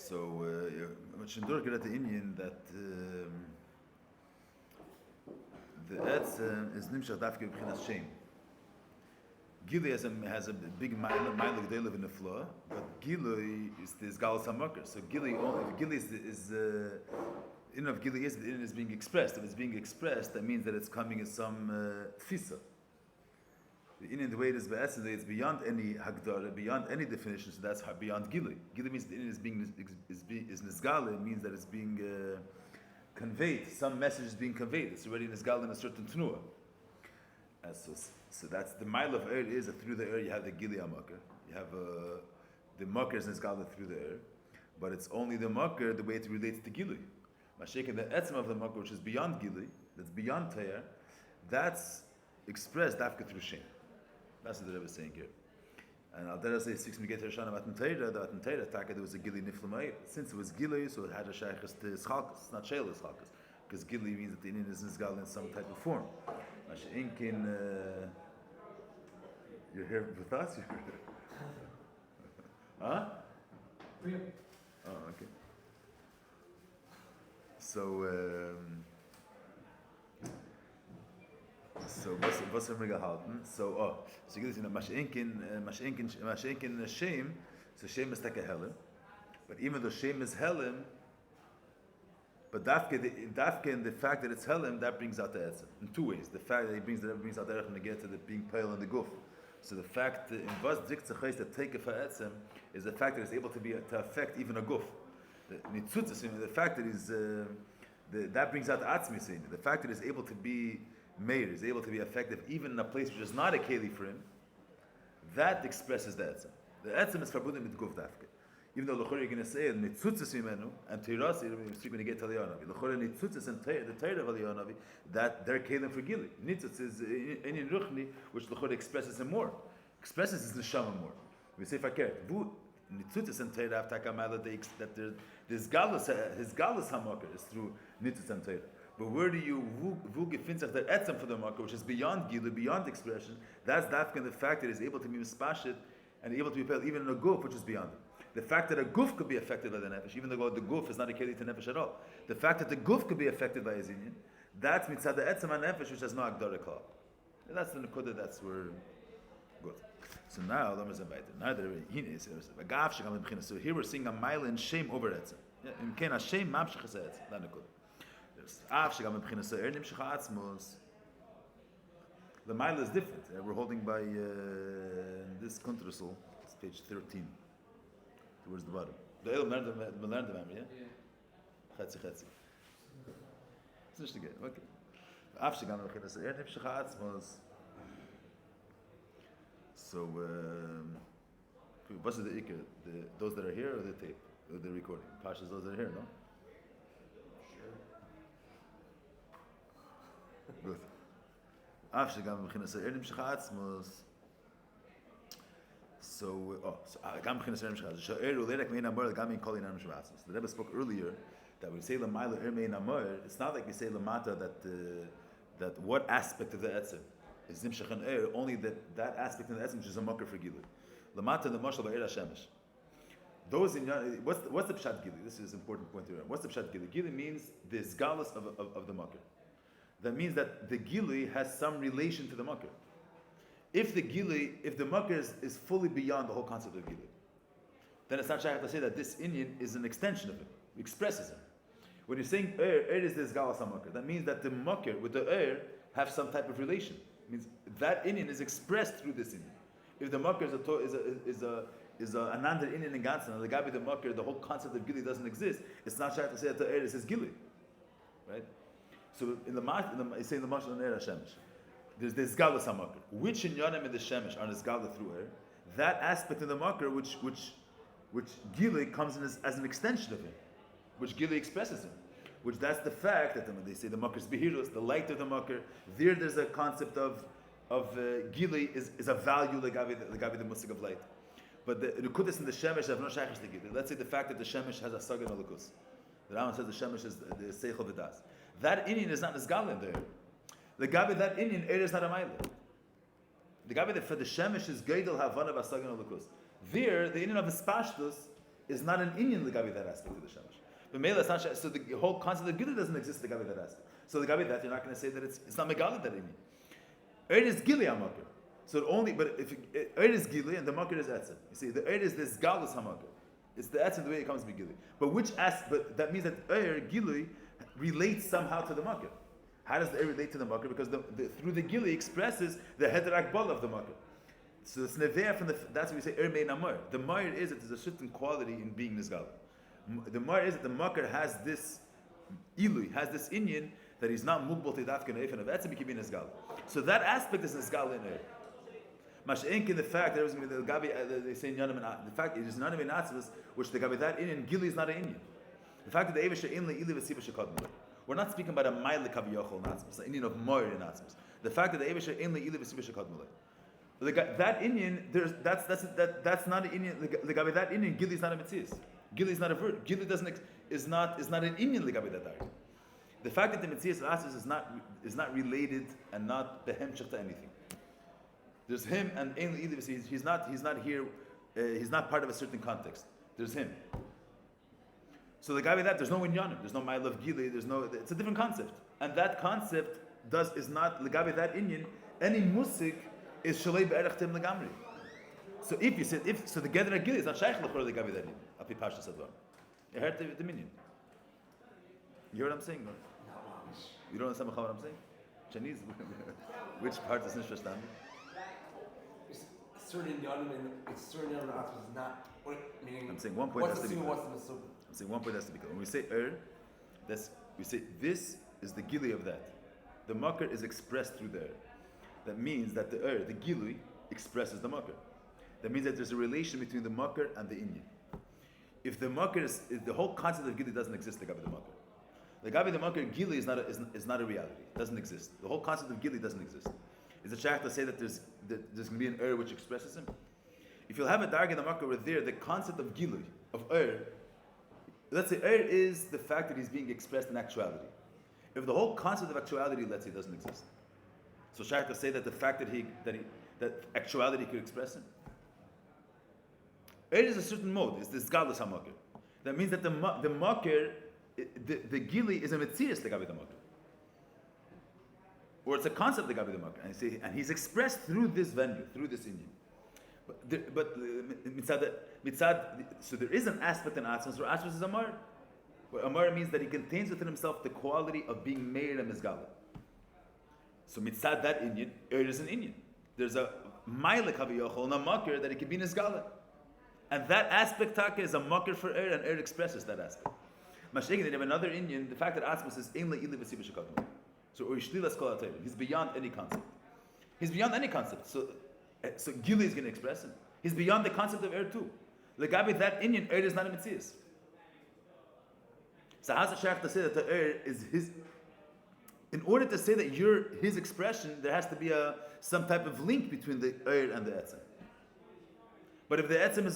So, much in Durga at the Indian that the Etzem is Nimshach Dafke B'chinas Shem. Gili has a big mile g'delev in the floor, but Gili is Galas HaMakar. So Gili is in of Gili is being expressed. If it's being expressed, that means that it's coming as some tfisa. In the way it is be'etzem, it's beyond any hagdara, beyond any definition. So that's beyond Gili. Gili means the in is nizgale. It means that it's being conveyed. Some message is being conveyed. It's already nizgale in a certain tnuah. So that's the mile of air is that through the air you have the Gili HaMakar. You have the Makar is nizgale through the air, but it's only the Makar the way it relates to Gili. Mashayk, the etzem of the Makar, which is beyond Gili, that's beyond Tayar, that's expressed dafka through Shem. That's what the Rebbe is saying here. And Al Dera says, "Six Miget Hashanah Matan Teira." The Matan Teira Taka there was a Gili Niflamayir. Since it was Gili, so it had a shaykhus to Schalkus. It's not Shayla Schalkus, because Gili means that the Indian is nizgal in some type of form. Masha'inkin, you're here with us. Huh? Yeah. Oh, okay. So was haben wir gehalten? So you see, Masha'inkin Shem, so Shem is like a Helim, but even though Shem is Helim, but Dafke in the fact that it's Helim, that brings out the Etzem in two ways. The fact that he brings out the Erech and get to the being pale in the Guf. So the fact in was Diktzachais that take for Etzem is the fact that it's able to affect even a Guf. The fact that is that brings out the Atzmi. The fact that it's able to be Meir, is able to be effective even in a place which is not a Keli for him, that expresses the Etzem. The Etzem is verbunden mit Guf Dafke. Even though L'chor you're going to say Nitzutzes Yimenu and Teirasi, you're going to get to Eliyonavi. L'chor Nitzutzes and the Teir of Eliyonavi, that they're Kelim for Gili. Nitzutz is in Ruchni, which L'chor expresses him more. Expresses his Neshama more. We say Fakir, Nitzutzes and Teir have Takamala, that his Galus HaMakar is through Nitzutz and Teir. But where do you gefinzach the etzem for the marker, which is beyond gilu, beyond expression? That's dafka the fact that he's able to be mispashit and able to be felt even in a guf, which is beyond it. The fact that a guf could be affected by the nefesh, even though the guf is not a keli to nefesh at all. The fact that the guf could be affected by his union, that's mitzad the etzem and nefesh, which has no agdara klal. That's the nekuda. That's where good. So now let me say so here we're seeing a mile in shame over etzem. In ken a shame mamshich etzem. That nekuda. The mile is different. We're holding by this contrasol. It's page 13, towards the bottom. The Elul learned the memory, yeah? Chetzi. It's not again. Okay. So, what's the ikr? Those that are here or the tape? Or the recording? Pashas, those that are here, no? Good. So the Rebbe spoke earlier that we say Lamaila Ermei Namor. It's not like we say Lamata that what aspect of the etzem is Nimshach and Er, only that aspect of the etzem which is a makar for Gili. Lamata the Mashal Ba'er Hashemesh. Those in what's the pshat Gili? This is an important point to remember. What's the pshat Gili? Gili means the zgalus of the makar. That means that the Gili has some relation to the Makar. If the Makar is fully beyond the whole concept of Gili, then it's not shaykh to say that this Indian is an extension of it, expresses it. When you're saying Er is this Galas HaMakar, that means that the Makar with the Er have some type of relation. It means that Indian is expressed through this Indian. If the Makar is a another Indian in Gansan, the guy with the Makar, the whole concept of Gili doesn't exist, it's not shaykh to say that the Er is his Gili. Right? So in the say in the Mashal and Er Hashemesh, there's this Galus HaMakar. Which in Yonim and the Shemesh are Nizgala through Er? That aspect of the Makar which Gili comes in as an extension of him, which Gili expresses him. Which that's the fact that when they say the Makar is Behirus, the light of the Makar, there's a concept of Gili is a value like the Musik of light. But the Nekudas in the Shemesh have no Shaykhs to Gili. Let's say the fact that the Shemesh has a Sagan Malakus. The Rambam says the Shemesh is the Seichel V'das. That Indian is not Nizgal in there. The Gabi that Indian Er is not a Maila. The Gabi that for the Shemesh is Geidel Havana Basagan Olakus. There, the Indian of Espashtus is not an inyan legabi that aspect of the shemesh. But Mela is not, so the whole concept of gili doesn't exist legabi that aspect. So legabi that, you're not going to say that it's not megali that inyan. Eid is gili hamakir. So it only, but if Eid is gili and the makir is etzem. You see, the Eid is this galus hamakir. It's the etzem the way it comes to be gili. But that means that Eid gili relates somehow to the makir. How does the Eid relate to the makir? Because through the gili expresses the heder akbal of the makir. So it's neveh from that's what we say Eid mein amar. The Mair is that there's a certain quality in being nizgal. The Mair is that the makir has this ilui, has this inyan that he's not mugbal to dafka neif and of etzem he can be nizgal. So that aspect is nizgal in Eid. Masha'ink in the fact there was going to be the gabi, they say in Yanam and the fact it is none of in atzvus, which the gabi that in gili is not an inyan. The fact that the Eivisha in ili v'siva shekadmulay. We're not speaking about a mile kaviyachol in atzvus, the inyan of moir in atzvus. The fact that the Eivisha in ili v'siva shekadmulay. That inyan, that's not an inyan. The gabi that inyan gili is not a mitzvah. Gili is not a verb. Gili is not an inyan the gabi that dar. The fact that the mitzvah of atzvus is not related and not behemshach to anything. There's him and he's not here. He's not part of a certain context. There's him. So the guy with that, there's no inyanim. There's no mile of gili. It's a different concept, and that concept is not the guy with that inyan. Any musik is shalei be'erachtem legamri. So if you said so the gedra gili is not shaykh l'chor the guy with that inyan. Api pashta sadvar. You heard the minyan. You hear what I'm saying? No? You don't understand what I'm saying? Chinese. Which part is not understanding? Certain it's certain is not meaning. I'm saying one point has to be clear. I'm saying one point has to be clear. When we say we say this is the gili of that. The makar is expressed through the That means that the gili expresses the makar. That means that there's a relation between the makar and the inyan. If the makar if the whole concept of gili doesn't exist, the gabi the makar. The gabi the makar gili is not a reality. It doesn't exist. The whole concept of gili doesn't exist. Is it shaykh to say that there's going to be an which expresses him? If you'll have a darg in the makar over there, the concept of gilui, of let's say is the fact that he's being expressed in actuality. If the whole concept of actuality, let's say, doesn't exist, so shaykh to say that the fact that actuality could express him, is a certain mode. It's this gadlus hamakir. That means that the makir, the gili is a metzias the gabi the makir. Or it's a concept of the Gabi the Makar, and he's expressed through this venue, through this Indian. But mitzad, so there is an aspect in Atzmas where Atzmas is Amar. Where Amar means that he contains within himself the quality of being Meir and Mizgala. So mitzad that Indian, is an Indian. There's a Mailik Haviyachol and a Makar that it can be Nizgala. And that aspect taka is a Makar for and expresses that aspect. Masha'ik, they have another Indian, the fact that Atzmas is Ein Le'ili V'Siva Shekadmu. So he's beyond any concept. He's beyond any concept. So Gili is going to express him. He's beyond the concept of too. Legabi that Inyan is not a mitzvah. So how's it shaykh to say that the is his? In order to say that you're his expression, there has to be some type of link between the and the etzem. But if the etzem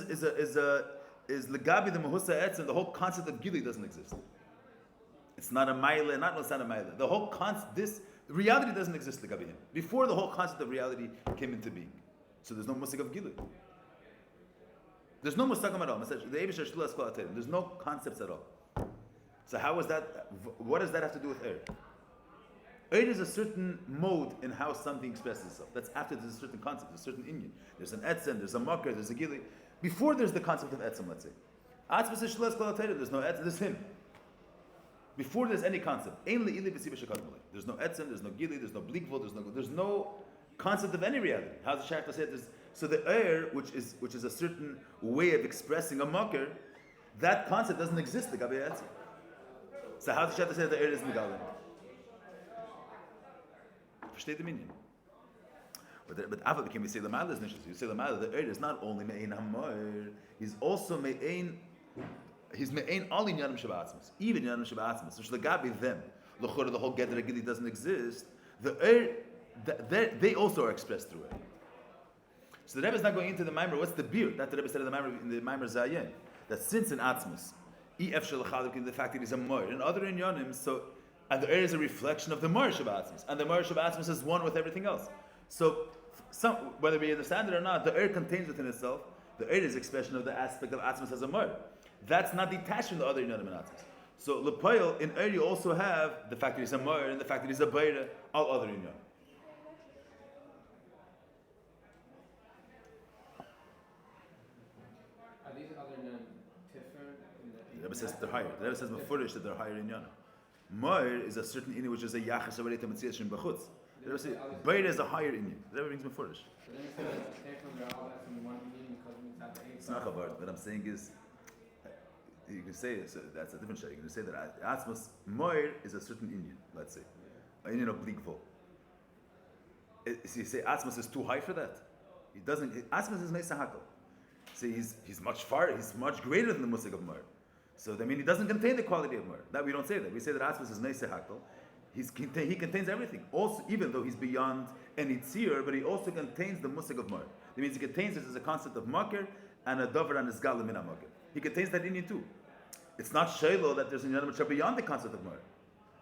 is legabi the mahusa etzem, the whole concept of Gili doesn't exist. It's not a maila, not a maila. The whole reality doesn't exist legabi him. Before the whole concept of reality came into being. So there's no musik of Gili. There's no musakam at all. There's no concepts at all. So how is that? What does that have to do with Eid is a certain mode in how something expresses itself. That's after there's a certain concept, a certain inyan. There's an etzem, there's a makar, there's a gili. Before there's the concept of etzem, let's say. There's no etzem, there's him. Before there's any concept. There's no etzem, there's no gili, there's no blikvol, there's no concept of any reality. How's the shaykh to say it? So the which is a certain way of expressing a makar, that concept doesn't exist, the gabi etzem. So how's the shaykh to say that the is megalim? Versteht the meaning? But after the we say the Ma'ala is nishas. You say the Ma'ala, the is not only me'ein hamor, he's also me'ein. He's me'ein all in yanim shabatzmas, even yanim shabatzmas. Which the gabi them, the whole gedra gili doesn't exist. The they also are expressed through it. So the Rebbe is not going into the Maamar. What's the beer? That the Rebbe said in the Maamar Zayin, that since in atzmas, ef shalachalik, the fact that he's a moir, and other in yanim, so. And the is a reflection of the Mor Shabbatzmas. And the Mor Shabbatzmas is one with everything else. So, whether we understand it or not, the contains within itself, the is expression of the aspect of Atzmas as a Mor. That's not detached from the other inyanim and atzmos. So lepoil in you also have the fact that he's a moir and the fact that he's a beira, all other inyanim. Are these other than Tiffer? The Rebbe says they're higher. The Rebbe says mefurish that they're higher inyanim. Moir is a certain inyan which is a yachas already to mitzvah shin b'chutz. The Rebbe says beira is a higher inyan. The Rebbe brings mefurish. So then you say that Tiffer, they're all that from one union because we have the eight. It's not chavard. What I'm saying is, you can say so that's a different shayla. You can say that atzmos moir is a certain inyan. Let's say an inyan of bleak vol. So you say atzmos is too high for that. He doesn't. Atzmos is meisa hakol. See, he's much far. He's much greater than the musig of moir. So I mean, he doesn't contain the quality of moir. That we don't say that. We say that atzmos is meisa hakol. He contains everything. Also, even though he's beyond any tzir, but he also contains the musig of moir. That means he contains this as a concept of makir and a davar and a zgal min makir. He contains that inyan too. It's not shaylo that there's inyanim which are beyond the concept of moir.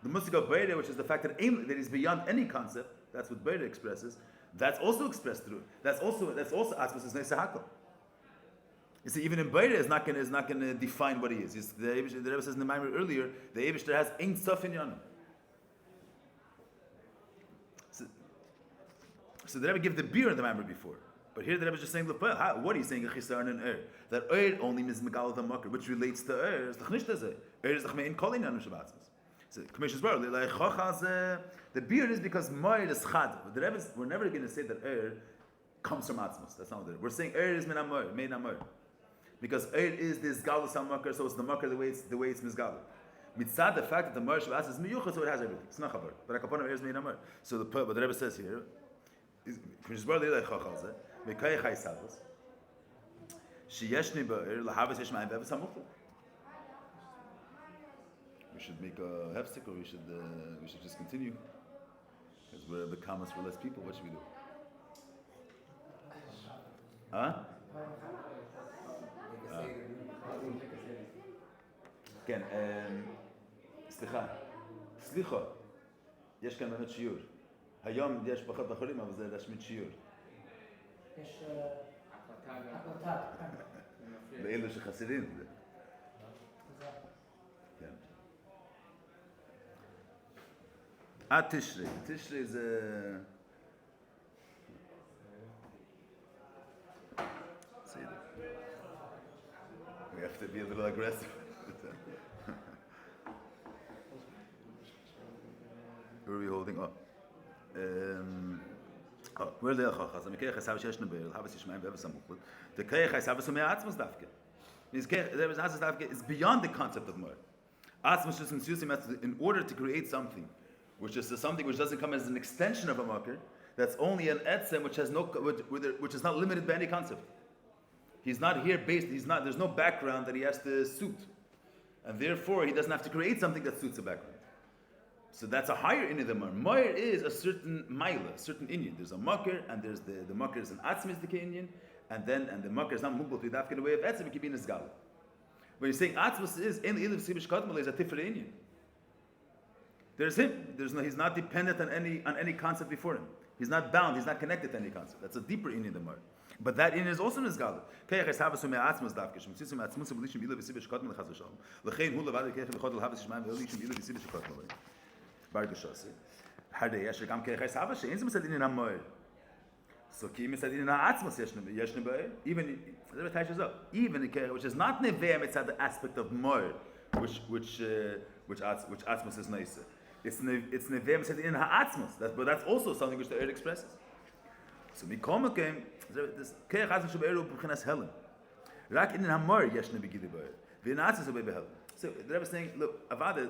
The musig of beire, which is the fact that he's beyond any concept. That's what beire expresses. That's also expressed through. That's also atzmos is neisa hakol. You see, even in beire is not going to define what he is. The Rebbe says in the Maamarim earlier, the Eibishter has ein sof inyanim. So the Rebbe gave the beer in the Maamarim before. But here the Rebbe is just saying, what are you saying? That only means megal the makar, which relates to is the chnishtazeh. Is the chmein kol inyanim shabatzmos. So commission's word, the beer is because moed is chad. The Rebbe we're never going to say that comes from atzmos. That's not what it is. We're saying is min amor. Because is this galus makar, so it's the makar the way it's mizgalu. Mitzad the fact that the moed shabatzmos is miyuchah, so it has everything. It's not chavar. But akaponim is min amor. So what the Rebbe says here is commission's word Mekayach haisavos. Sheyeshni ba'ir lahavas yesh ma'im be'eves hamuchta. We should make a hefsek, or we should just continue, because we're the commas for less people. What should we do? Huh? כן, סליחה, יש כאן באמת שיעור. היום יש פחות בחורים, אבל זה להשמיד שיעור. יש הקלטה. לאלו שחסרים את זה. כן. תשרי. תשרי זה... We have to be a little aggressive. Where are we holding up? Where the Chachas? The Mekayach Hasav Sheshna Be'er, Havas Yishmaim Be'eves Hamuchot. The Kayach Hasav is Atzmos Davke. There is Atzmos Davke is beyond the concept of Moed. Atzmos just introduced him in order to create something, which is something which doesn't come as an extension of a makir. That's only an etzem which has which is not limited by any concept. He's not here based. There's no background that he has to suit, and therefore he doesn't have to create something that suits a background. So that's a higher inyan than Moir. Moir is a certain maila, a certain inyan. There's a makir, and there's the makir is an atzmis the inyan, and the makir is not mukbal to the way of etzem. It can be in a zgal. When you're saying atzmis is in the sibish kadmal is a tifre inyan. There's him. He's not dependent on any concept before him. He's not bound. He's not connected to any concept. That's a deeper inyan than Moir. But that inyan is also in a zgal. Kayach es havas me atzmis davke. Shmitzim atzmus belishim ilu sibish kadmal chas v'shalom. Lechein hu levad kayach v'chodel havas shmaim belishim ilu sibish kadmal. So even which is not neveh mitzad the aspect of moed, which atzmos is nicer. It's neveh mitzad in ha'atzmos. But that's also something which the earth expresses. So mikol came this keich atzmos shebe'eru b'chinas helen. Rak in ha'moed yeshne begidi b'er. V'in atzmos be'be helen. So the Rebbe is saying, look, avada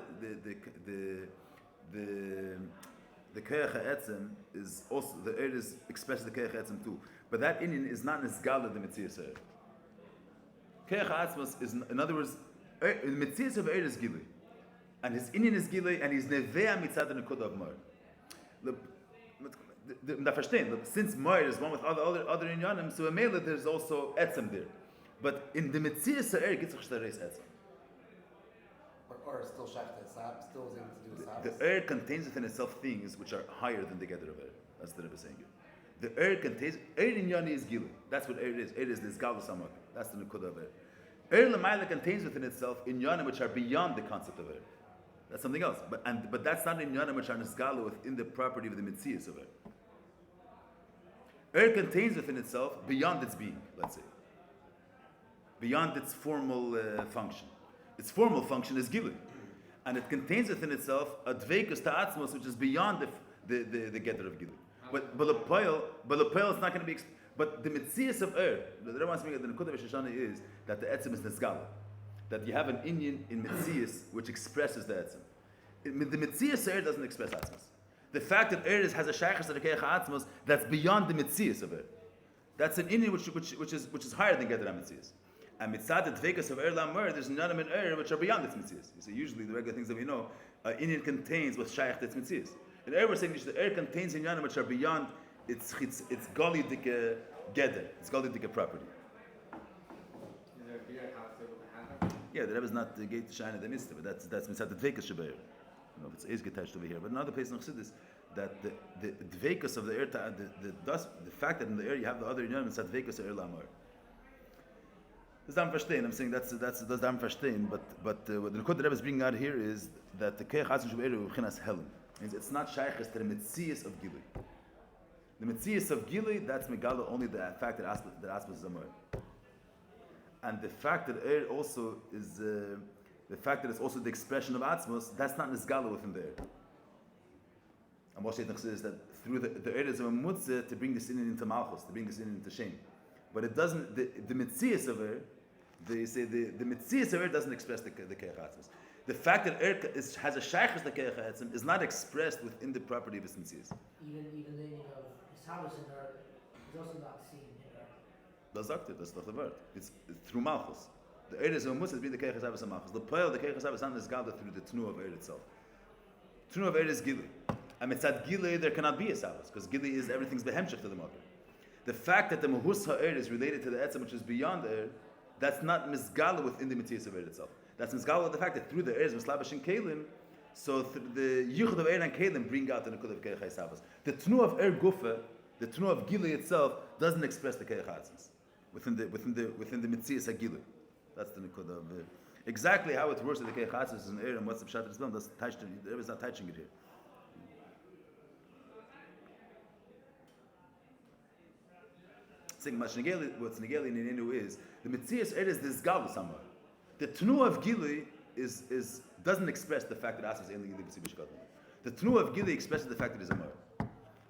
the keich ha'etzem is also the earth is expresses the keich ha'etzem too, but that inyan is not nesgala the mitzias earth. Keich ha'etzmos is, in other words, the mitzias of earth is gilui, and his inyan is gilui, and he's nevea mitzad the nekuda of Moed. Look, since Moed is one with other inyanim, so a mele there's also etzem there, but in the mitzias of earth gets ch'tareis etzem. Or still shafted, still is able to do the The air contains within itself things which are higher than the gather of air. That's the Rebbe saying here. The air contains, air in Yani is gilu. That's what air is. Air is this galus amak. That's the nukuda of air. L'mayla contains within itself inyanim which are beyond the concept of that's something else. But that's not inyanim which are nisgala within the property of the mitzias of contains within itself beyond its being, let's say. Beyond its formal function. Its formal function is gilui. And it contains within itself a dveikus ta'atzmos which is beyond the gather of gilui. But the poil is not going to be. But the mitzias of the Rebbe wants to make the nekuda v'shashana is that the etzim is nisgala, that you have an inyan in mitzias which expresses the etzim. The mitzias doesn't express atzmos. The fact that has a shaykhus to the keich atzmos that's beyond the mitzias of that's an inyan which is higher than gather mitzias. And mitzad the dveikus of lamur, there's none in which are beyond its mitzias. You see, usually the regular things that we know, inyan contains what shaykh its mitzias. And we're saying the contains inyanim which are beyond its golidik gather, its golidik property. Is there a beer house able to have that? Yeah, the Rebbe is not the gate to shine at the mitzvah, but that's mitzad the dveikus shabayir. I don't know if it's getached over here, but another place in Chassidus that the dveikus of the the fact that in the air you have the other inyanim mitzad dveikus of lamur. I'm saying that's dam verstehen, but what the Nekuda Rebbe is bringing out here is that the keich atzim shuberu b'chinas helim. It's not shaykhus to the mitzias of gilui. The mitzias of gilui, that's megala only the fact that aspos is amor, and the fact that air also is the fact that it's also the expression of atzmos. That's not nisgala within the air. And what Shaitan says is that through the air is a mutzah to bring this in into malchus, to bring this in into shame, but it doesn't. The mitzias of air. They say the mitzias of doesn't express the keich atzmos. The fact that has a shaykhus the keich atzmos is not expressed within the property of its mitzias. Even the meaning of his house in her is also not seen in her. That's the word. It's through malchus. The eir is a mutzah be the keich atzmos and malchus. The poil the keich atzmos is not nisgala through the tnu of eir itself. Tnu of eir is gilui. And mitzad gilui there cannot be a sabbath because gilui is everything's behemshech to the mother. The fact that the mahus ha'eir is related to the etzem which is beyond the eir, that's not misgala within the mitzias of eir itself. That's misgala with the fact that through the eir is mislabash and kalim, so the yichud of eir and kalim bring out the nekuda of keich haisavas. The tnu of eir gufa, the tnu of gilui itself doesn't express the keich hatzis within the mitzias of gilui. That's the nekuda of exactly how it works with the keich hatzis in eir and what's the pshat is done. The Rebbe is not touching it here. What's negeli in Inu is the mitzias eir is this galu somewhere. The tnu of gilui is doesn't express the fact that asas only gilui b'sibishkat. The tnu of gilui expresses the fact that it is a mor.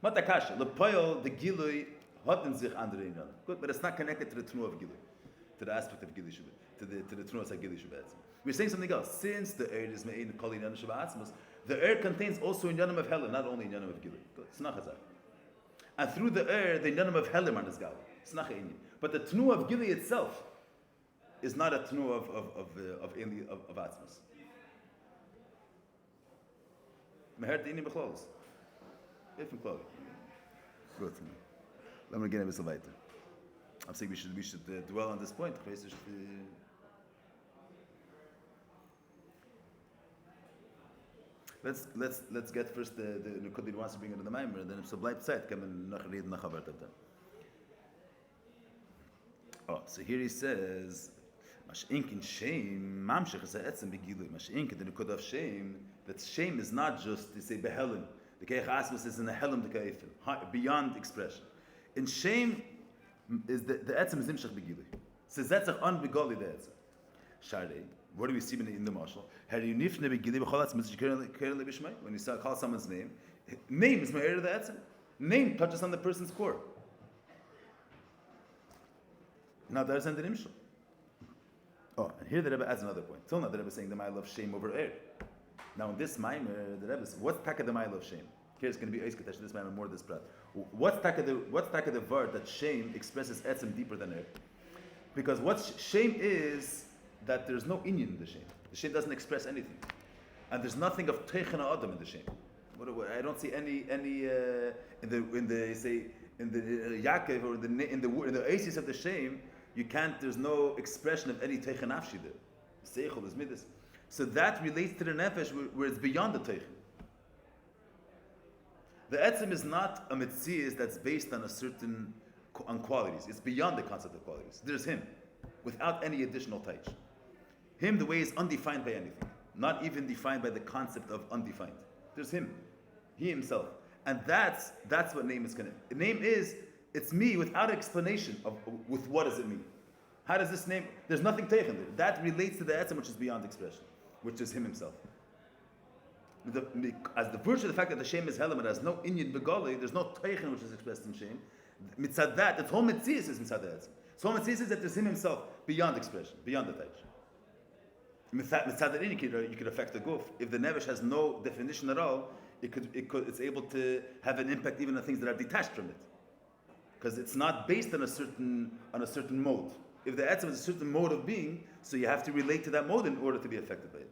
Matakasha lepoil the gilui hatten sich andere inyan. Good, but it's not connected to the tnu of gilui, to the aspect of gilui to the tnu of gilui shabbat. We're saying something else. Since the eir is me'in kol inyan shabbatzmos, the eir contains also inyanim of helen, not only inyanim of gilui. Good, it's not chazak. And through the eir, the inyanim of helen are nisgal. But the tnu of gilui itself is not a tnu of atzmos. Meher the inim b'chlos. If in close. Good. Let me get a bit later. I'm saying we should dwell on this point. Let's get first the nekuda wants to bring it to the Maamarim, and then if so bleibt Zeit, kann man noch reden nach Havart of them. Oh, so here he says, Mash'ink in shame, mamshech is a etzem begilui. Mash'ink in the nekuda of shame, that shame is not just to say behelim. The keich asmus is in the helim the keifim, beyond expression. In shame is the etzem is nimshach begilui. Says etzach on begoli the etzem. Sharei, what do we see in the marshal? When you call someone's name is ma'ir the etzem. Name touches on the person's core. Now there's an nimshal. Oh, and here the Rebbe adds another point. Till now the Rebbe is saying the mile of shame over air. Now in this Maimer, the Rebbe says, what's taka the mile of shame? Here it's going to be Eiskatesh, this Maimer, more this prat. What's taka the word that shame expresses etzem deeper than air? Because what shame is that there's no inyan in the shame. The shame doesn't express anything. And there's nothing of teichen adam in the shame. I don't see any in the Yaakov or in the aces of the shame. You can't. There's no expression of any teichen nafshi there. Seichel is midas. So that relates to the nefesh where it's beyond the teichen. The etzem is not a mitzias that's based on a certain on qualities. It's beyond the concept of qualities. There's him. without any additional taich. Him, the way is undefined by anything, not even defined by the concept of undefined. There's him, he himself, and that's what name is going to. Name is it's me without explanation of with what does it mean. How does this name? There's nothing taken there. That relates to the etzem which is beyond expression, which is him himself. As the virtue of the fact that the Shem is Helam, it has no inyan begoli, there's no teichen which is expressed in Shem. Mitzad that, its whole mitzias is mitzad the etzem. Its whole mitzias is that there's him himself beyond expression, beyond the teich. Mitzad that you could affect the guf. If the nevesh has no definition at all, it's able to have an impact even on things that are detached from it, because it's not based on a certain mode. If the etzem is a certain mode of being, so you have to relate to that mode in order to be affected by it.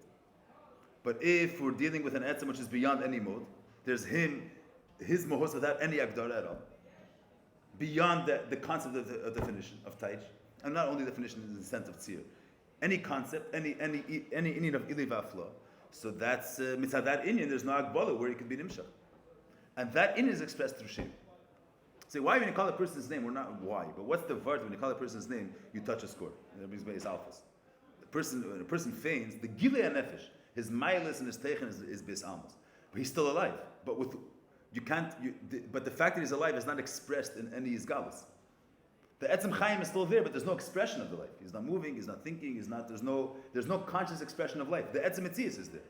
But if we're dealing with an etzem which is beyond any mode, there's him, his mohos without any agdara at all, beyond the concept of definition of taich, and not only definition in the sense of tzir, any concept, any inyan of ili v'afla. So that's mitzad that inyan. There's no agbala where it could be nimshach, and that inyan is expressed through shem. Say, why when you call a person's name? We're not why, but what's the vart when you call a person's name? You touch a score. And that brings base alphas. When a person feigns, the gilei nefesh, his mailis and his teichen is bis almos, but he's still alive. But but the fact that he's alive is not expressed in any isgalus. The etzem chayim is still there, but there's no expression of the life. He's not moving. He's not thinking. There's no conscious expression of life. The etzem etzias is there,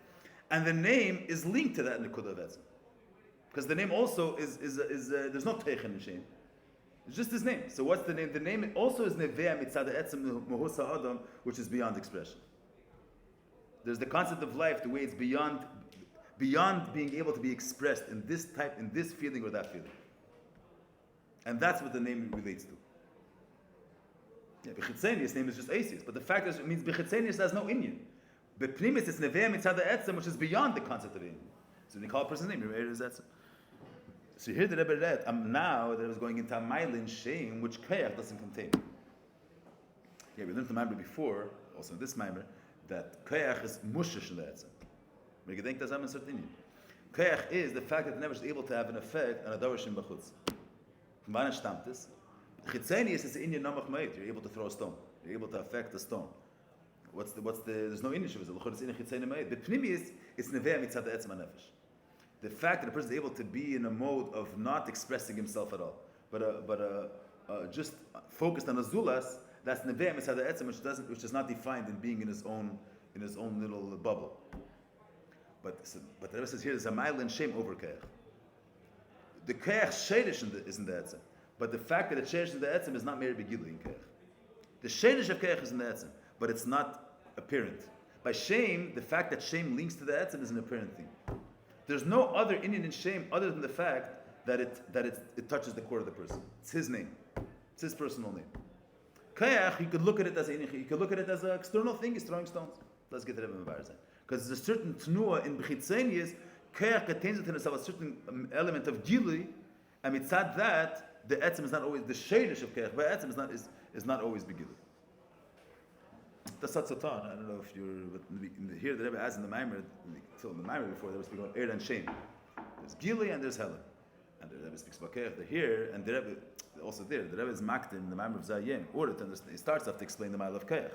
and the name is linked to that nekuda of etzem. Because the name also is there's no teichen in Shem. It's just his name. So what's the name? The name also is nevea mitzad etzem mohusa adam, which is beyond expression. There's the concept of life, the way it's beyond being able to be expressed in this feeling or that feeling. And that's what the name relates to. Yeah, Bechitzenius name is just Asius, but the fact is it means Bechitzenius has no inyan. But Pnimis is nevea mitzad etzem, which is beyond the concept of inyan. So when you call a person's name, Meir is etzem. So here the Rebbe read, now that it was going into a Mailin Shem, which Kayach doesn't contain. Yeah, we learned the Maamarim before, also in this Maamarim, that Kayach is Mushish in the Etzem. We can think that's a certain Kayach is the fact that the never is able to have an effect on a Davarshim Bachutz. Combine Shtamtis. Chitzenius is the Inyan Namach Ma'it. You're able to throw a stone. You're able to affect a stone. There's no initiative. It's in Chitzenius Ma'it. But Pnimius is Nevea Mitzad Etzem HaNefesh. The fact that a person is able to be in a mode of not expressing himself at all, but just focused on azulas, that's neveh mitzad etzem, which is not defined in being in his own little bubble. But the Rebbe says here there's a mile and shame over keach. The keach sheidish is in the etzem, but the fact that it's sheidish in the etzem is not mere begilu in keach. The sheidish of keach is in the etzem, but it's not apparent. By shame, the fact that shame links to the etzem is an apparent thing. There's no other inyan in shame other than the fact that it touches the core of the person. It's his name. It's his personal name. Kayach, you could look at it as an external thing. He's throwing stones. Let's get to Rebbe Mevar. Because there's a certain tnua in Bechitzenius. Kayach contains within itself a certain element of gili, and mitzad that the etzem is not always the shadish of Kayach, but etzem is not always begili. That's Satan. I don't know if you're here. The Rebbe as in the Maamarim, till the Maamarim before there was speaking about and shame. There's gili and there's helen, and the Rebbe speaks about keach. They're here, and the Rebbe also there. The Rebbe is makdim the Maamarim of Zayim. In order to understand, he starts off to explain the mile of keach.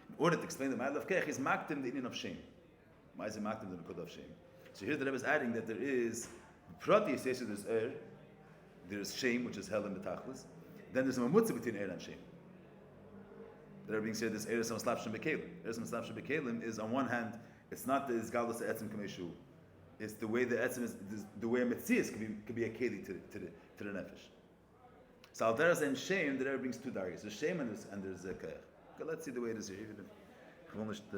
In order to explain the mile of keach, he's makdim the inyan of shame. Why is he makdim the nekudah of shame? So here the Rebbe is adding that there is prati says there's shame, which is helen the tachlis. Then there's a mamutza between and shame. That are being said this Eres Slapshim Bekalim. Eres Slapshim Bekalim is on one hand, it's not the Izgalus Etzim Kameshu. It's the way the Etzim is, the way a Metzias could be a Keli to the Nefesh. So Al Deras and Shame, the Rebbe brings two dargis. There's Shame and there's Kayach. Okay, let's see the way it is here. Even if we almost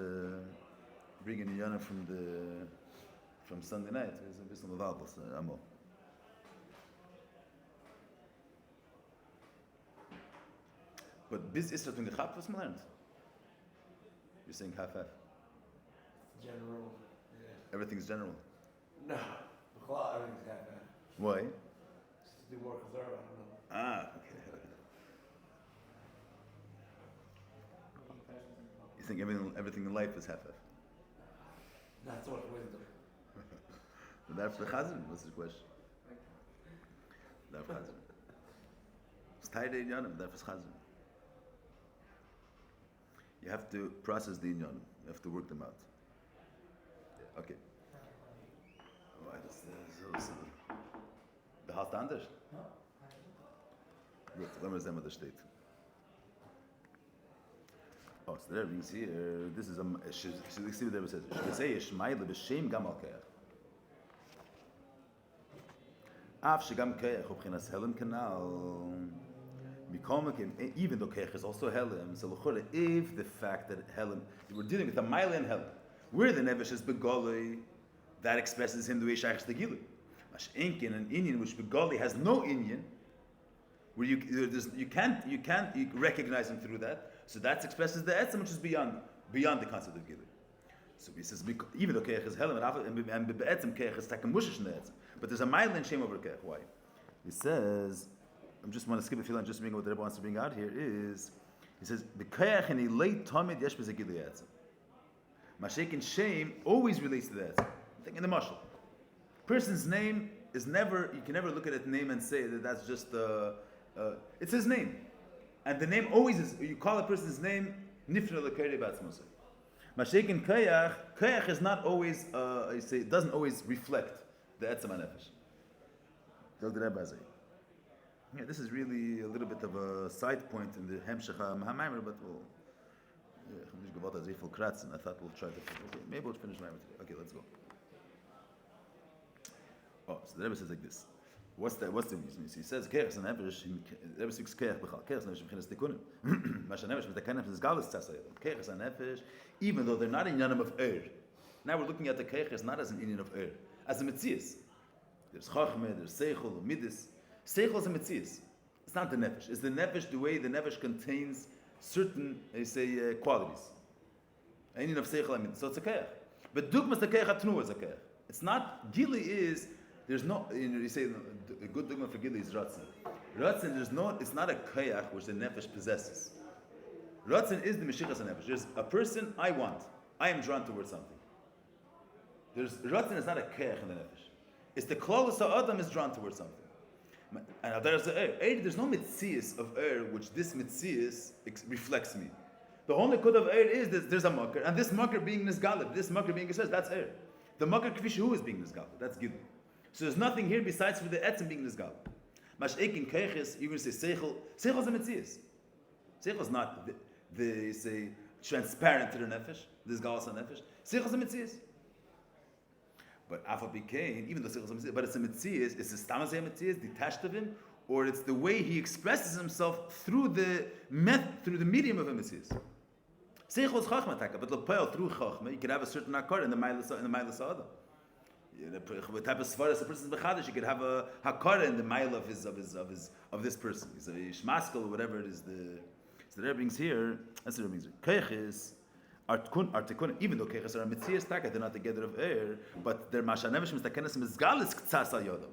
bring in Yana from Sunday night, there's a bit of Valbos, Amo. But bis ist das von gehabt, was man lernt. You're saying half. General. Yeah. Everything's general. No. Everything's half. Why? Just to do more chazar, I don't know. Ah, okay. You think everything in life is half. Not so much wisdom. That's the chazan. What's the question? That's chazan. It's tied in Yanim. That's chazan. You have to process the inyan. You have to work them out. Yeah, okay. Why does this? The hast anders? Gut, lassen wir sehen, was da steht. Oh, so there brings here, this is should see what there says. Should say Ishmael b'shem gam al keach. Af shegam keach ubchinas helem kanal. Even though keach is also helem, so l'chore, if the fact that helem, we're dealing with a mile and helem, where the nevesh is begoli, that expresses him the way shayach the gilu. Mash inkin, an Indian which begoli has no Indian, where you can't recognize him through that. So that expresses the etzem, which is beyond the concept of gilu. So he says, even though keach is helem and be'etzem keach is takamushish in the etzem, but there's a mile and shame over keach. Why? He says, I just want to skip a few lines just to bring what the Rebbe wants to bring out here is, he says, "B'keach and elay tamid yesh b'zegili etzem." Mashek and shame always relates to the etzem. Think in the mashal. Person's name is never, you can never look at a name and say that that's just it's his name. And the name always is, you call a person's name, nifra l'keri b'atzmosei. Mashek and keach is not always, it doesn't always reflect the etzem hanefesh. Yeah, this is really a little bit of a side point in the Hemshech Maamarim, but we'll. I thought we'll try to. Okay, maybe we'll finish Maamarim today. Okay, let's go. Oh, so the Rebbe says like this. What's the reason? He says keach and nefesh. The Rebbe speaks keach b'chal. Keach and nefesh b'chinas tikunim. Masha nefesh with the kind of galus tzasayim. Keach and nefesh, even though they're not in yanim of now we're looking at the keach not as an inyan of as a mitzias. There's chachme, there's seichel, midis. Seichel is a metzias. It's not the nefesh. It's the nefesh, the way the nefesh contains certain, qualities. Any of seichel, so it's a keach. But dugmas the keach atnu is a keach. It's not, gili is, there's no, you say, a good dugma for gili is ratzin. Ratzin, it's not a keach which the nefesh possesses. Ratzin is the meshichas nefesh. There's a person I want. I am drawn towards something. Ratzin is not a keach in the nefesh. It's the klolus ha'adam is drawn towards something. And there's there's no mitzias of which this mitzias reflects me. The only code of is there's a makar, and this makar being nisgalib, this makar being says that's the makar kvishu is being nisgalib, that's gilu. So there's nothing here besides for the etzem being nisgalib. Mash'ek in keiches, you're going to say seichel is a mitzias. Seichel is not the say transparent to the nefesh, this galas on nefesh. Seichel is a mitzias. But Afa became, even though but it's a mitzias, it's a stamazeh mitzias, detached of him, or it's the way he expresses himself through the medium of a mitzias. Seichel is chachma taka, but l'poel through chachma, you could have a certain akar in the mailas adam. The type of svaras a person's bechadish, you could have a hakara in the mile of this person. He's a shmaskel or whatever it is. So the Rebbe brings here. That's the Rebbe brings here. Keiches are tikun, even though keiches are a mitzias taka, they're not together of but they're masha nevesh mistakenes mizgalis ktsas al yodam.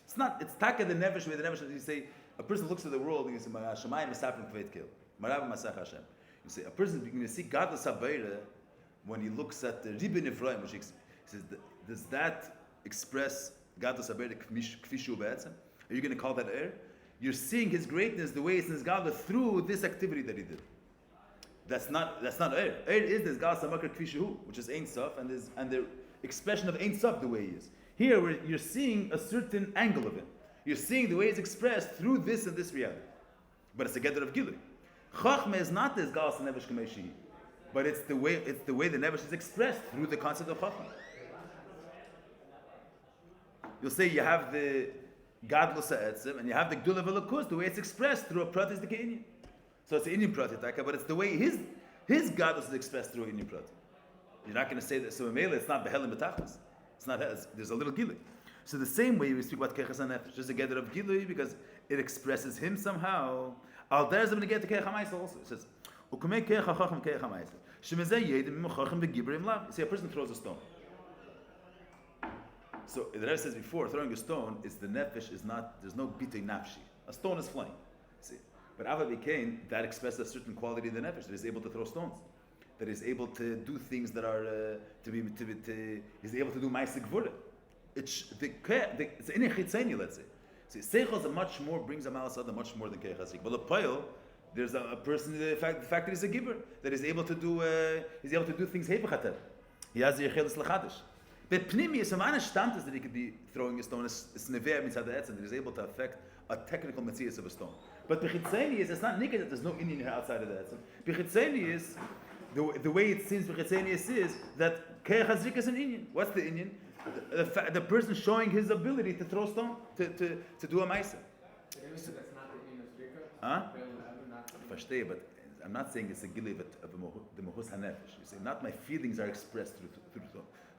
It's not. It's taka the nevesh where the nevesh. You say a person looks at the world and you say Shemayim misafrim kaved kil, marav masach Hashem. You say a person going to see godless habayra when he looks at the ribin Ephraim, which he says, does that express godless habayra kfishu be'etzem? Are you going to call that You're seeing his greatness the way it's in his God through this activity that he did. That's not is this God Samakar Kvishu, which is Ein Sof, and the expression of Ein Sof the way he is. Here you're seeing a certain angle of him. You're seeing the way it's expressed through this and this reality. But it's a gather of Gilui. Chachma is not this God Nevesh Kameshi, but it's the way the Nevesh is expressed through the concept of Chachma. You'll say you have the Gadlus Ha'etzem and you have the Gdula V'Lakus, the way it's expressed through a Pratis Deke. So it's an Indian Prati, but it's the way his godless is expressed through Indian Prati. You're not going to say that. So in Mele, it's not Behelim B'Tachlis. It's not. There's a little Gilui. So the same way we speak about Keiches HaNefesh, there's a gather of Gilui because it expresses him somehow. Al there's going to get to Keich HaMaisa also. It says, "Ukumei Keich HaChacham Keich HaMaisa." Shemezeh Yedim Mimachachim V'Gibrim Lav. You see, a person throws a stone. So the Rebbe says before, throwing a stone is the nefesh is not. There's no bitei nafshi. A stone is flying. See. But Ava became that expresses a certain quality in the nefesh that is able to throw stones, that is able to do things that are is able to do ma'aseh gvura. It's in a chitzeni, let's say. See, seichel is much more brings a malas adam much more than keich hasik. But the poil There's a person, the fact that he's a giver, that is able to do things hebechatev. He has the yechelis lachadish. But pnimius, a stand is that he could be throwing a stone, is never mitzad ha'etzem, that is able to affect a technical metzias of a stone. But bechitzeni is, it's not nikah that there's no Indian here outside of the etzem. Bechitzeni is, the way it seems bechitzeni is that keach hazrik is an Indian. What's the Indian? The person showing his ability to throw stone, to do a ma'isa. That's not the Inus Rika. Huh? Verstehe, but I'm not saying it's a gili of the mohus hanefesh. You say, not my feelings are expressed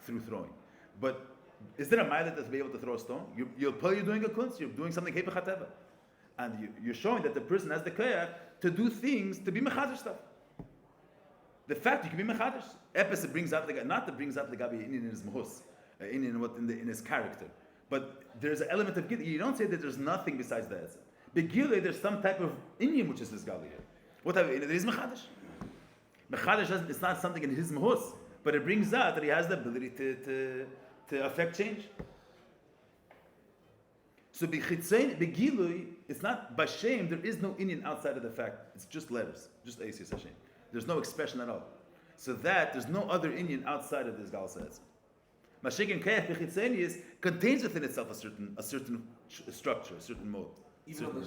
through throwing. But is there a ma'ila that's be able to throw a stone? You're doing a kunst, you're doing something hepechateva. And you're showing that the person has the kayach to do things, to be mechadish stuff. The fact you can be mechadish. Epis brings out not that brings out the gabi in his mohus, in his character. But there's an element of gili. You don't say that there's nothing besides that. Begile, there's some type of Indian which is this gali here. What type of Indian? There is mechadish. Mechadish, it's not something in his mahus, but it brings out that he has the ability to affect change. So begilui, it's not bashem, there is no Indian outside of the fact, it's just letters, just Asis Hashem. There's no expression at all. So that, there's no other Indian outside of this gal says. Mashik and Kayach bechitzenius contains within itself a certain structure, a certain mode. Even though the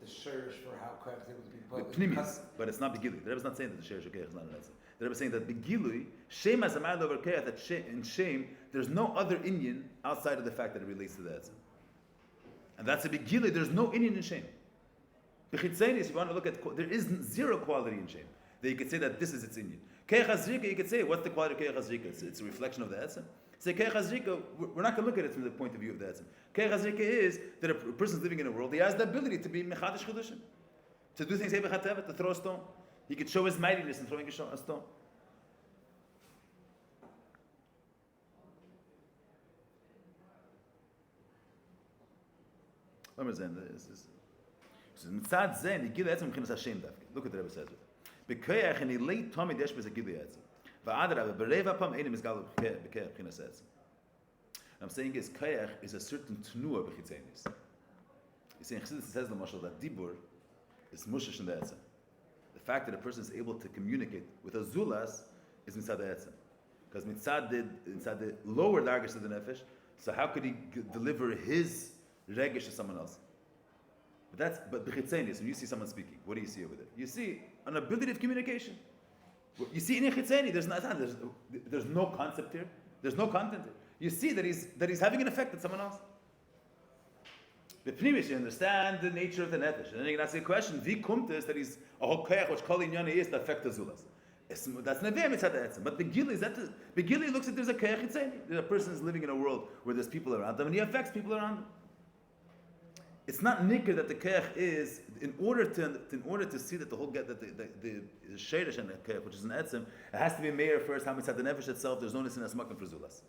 shirish for how Kovetz is able to The be pnimis, but it's not begilui. The Rebbe is not saying that the shirish of Kayach is not an answer. The Rebbe is saying that begilui, shame has a mile over Kayach, that in shame, there's no other Indian outside of the fact that it relates to the answer. And that's a begilui, there's no Indian in shame. Bechitzenius, if you want to look at, there is zero quality in shame. That you could say that this is its Indian. Kayach hazrika, you could say, what's the quality of Kayach hazrika? It's a reflection of the Etzem. Say Kayach hazrika, we're not going to look at it from the point of view of the Etzem. Kayach hazrika is that a person's living in a world, he has the ability to be mechadish chedushim, to do things hebechateva, to throw a stone. He could show his mightiness in throwing a stone. Look at the Rebbe says it. Bekayach and he late Tommy Desh was a gili etzem. Va'adrab bereva pam enim is gal bekayach b'chinas etzem. I'm saying is kayach is a certain tnua b'chitzenis. He's saying Chassidus says the mashal that dibur is mushish in the etzem. The fact that a person is able to communicate with a zulas is mitzad the etzem. Because mitzad the lower dargish of the nefesh, so how could he deliver his regish to someone else? But b'chitzenis, when you see someone speaking, what do you see over there? You see an ability of communication. You see in chitzeni, there's no concept here. There's no content here. You see that he's having an effect on someone else. The pnimish, you understand the nature of the nefesh. And then you can ask the question, vi kumtes that he's a hokayach, which kol inyana is to affect the zulas. That's neveh mitzad etzem. But begili looks at there's a kayach chitzeni. A person is living in a world where there's people around them and he affects people around them. It's not nikr that the keach is in order to see that the whole get that the sheirish and the keach, which is an etzem, it has to be mayor first. How mitzad the nefesh itself, there's no nisin asmakim for zulas.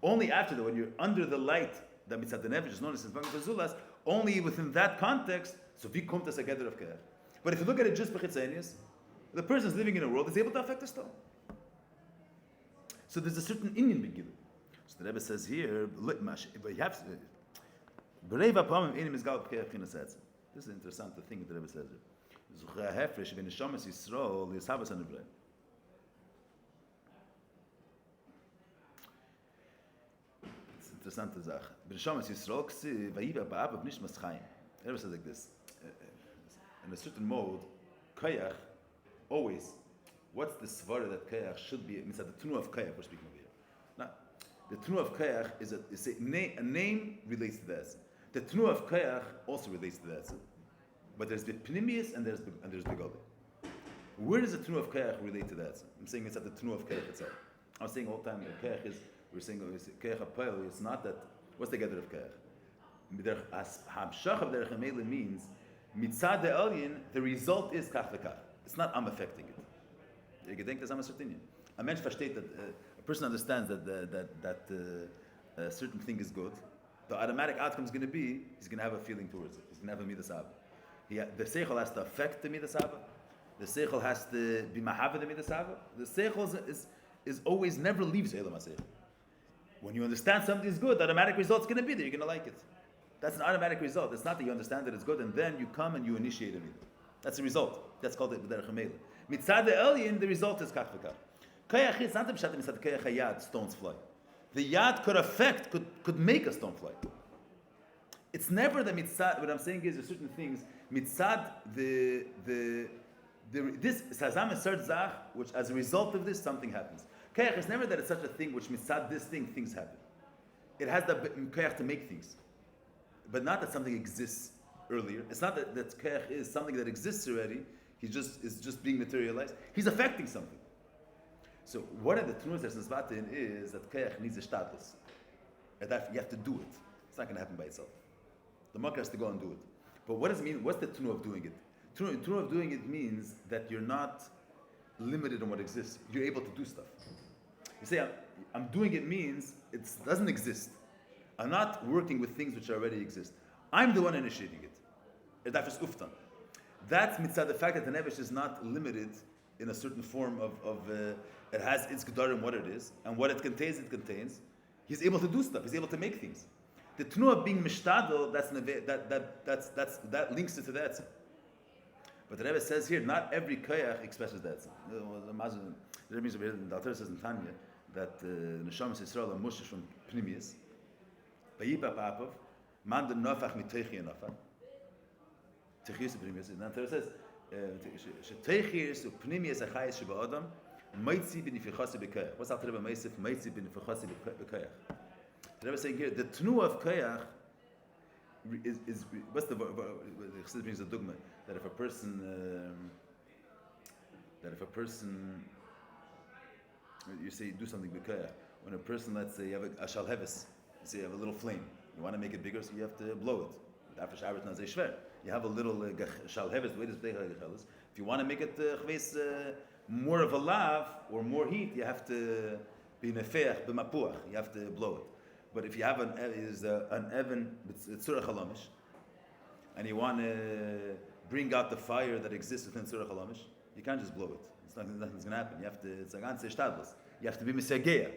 Only after that, when you're under the light that mitzad the nefesh is no nisin asmakim for zulas, only within that context, so vi kumtas a gather of keach. But if you look at it just bechitzenius, the person is living in a world that's able to affect the stone. So there's a certain Indian begilu. So the Rebbe says here, but you have to. This is interesting thing that the Rebbe says here. It's interessante Sache. B'neshamas Yisrael ksiv vayiva ba'abav nishmas chayim. The Rebbe says like this. In a certain mode, kayach always. What's the svara that kayach should be? It means that the tnu of kayach we're speaking of here. Now, the tnu of kayach is a name relates to this. The tnu of kayach also relates to that. But there's the pnimius and there's begoli. Where does the tnu of kayach relate to that? I'm saying it's at the tnu of kayach itself. I'm saying all the time that kayach is, we're saying kayach apayel, it's not that, what's the gather of kayach? Hamshach of derech hamele means, mitzad de'elyin, the result is kach lekach. It's not I'm affecting it. You think that's a certain. A mensch versteht that a person understands that a certain thing is good. The automatic outcome is going to be he's going to have a feeling towards it. He's going to have a midas ava. The seichel has to affect the midas ava. The seichel has to be mahava the midas ava. The seichel is always never leaves elam haseichel. When you understand something is good, the automatic result is going to be there. You're going to like it. That's an automatic result. It's not that you understand that it's good and then you come and you initiate a midah. That's the result. That's called the B'derech HaMelech. Mitzad the Elyon, the result is kach v'kach. Koyach is not the pshat mitzad koyach hayad, stones fly. The yad could make a stone fly. It's never the mitzad. What I'm saying is, there's certain things mitzad this sazam is zach, which as a result of this something happens. Koyach is never that it's such a thing which mitzad this thing things happen. It has the koyach to make things, but not that something exists earlier. It's not that koyach is something that exists already. He is just being materialized. He's affecting something. So one of the truths that's nisbatin is that koyach needs a status. That you have to do it. It's not going to happen by itself. The makkah has to go and do it. But what does it mean? What's the truth of doing it? Truth of doing it means that you're not limited on what exists. You're able to do stuff. You say, I'm doing it means it doesn't exist. I'm not working with things which already exist. I'm the one initiating it. That's uftan. That's mitzvah, the fact that the nefesh is not limited in a certain form of it has its gedarim, what it is, and what it contains. He's able to do stuff. He's able to make things. The tnu of being mishtadel, that links it to that. But the Rebbe says here, not every koyach expresses that. The Rebbe says in Tanya that neshamas Yisrael are mushish from pnimius. Vayibap apov, man de nofach miteichi nofach. Teichius pnimius. And the Rebbe says, sheteichius pnimius achayis sheba adam, meitzi b'nifichasi b'koyach. What's that Rebbe meisif? Meitzi b'nifichasi b'koyach. The Rebbe is saying here, the tnu of koyach is what's the Chassid brings a dogma that if a person you say do something b'koyach, when a person, let's say you have a shalheves, you say you have a little flame, you want to make it bigger, so you have to blow it. You have a little shalheves. If you want to make it more of a lav or more heat, you have to be nefeach b'mapuach. You have to blow it. But if you have an even tzurach halamish, and you want to bring out the fire that exists within tzurach halamish, you can't just blow it. Nothing's going to happen. You have to. It's a ganze shtadlus. You have to be misageya.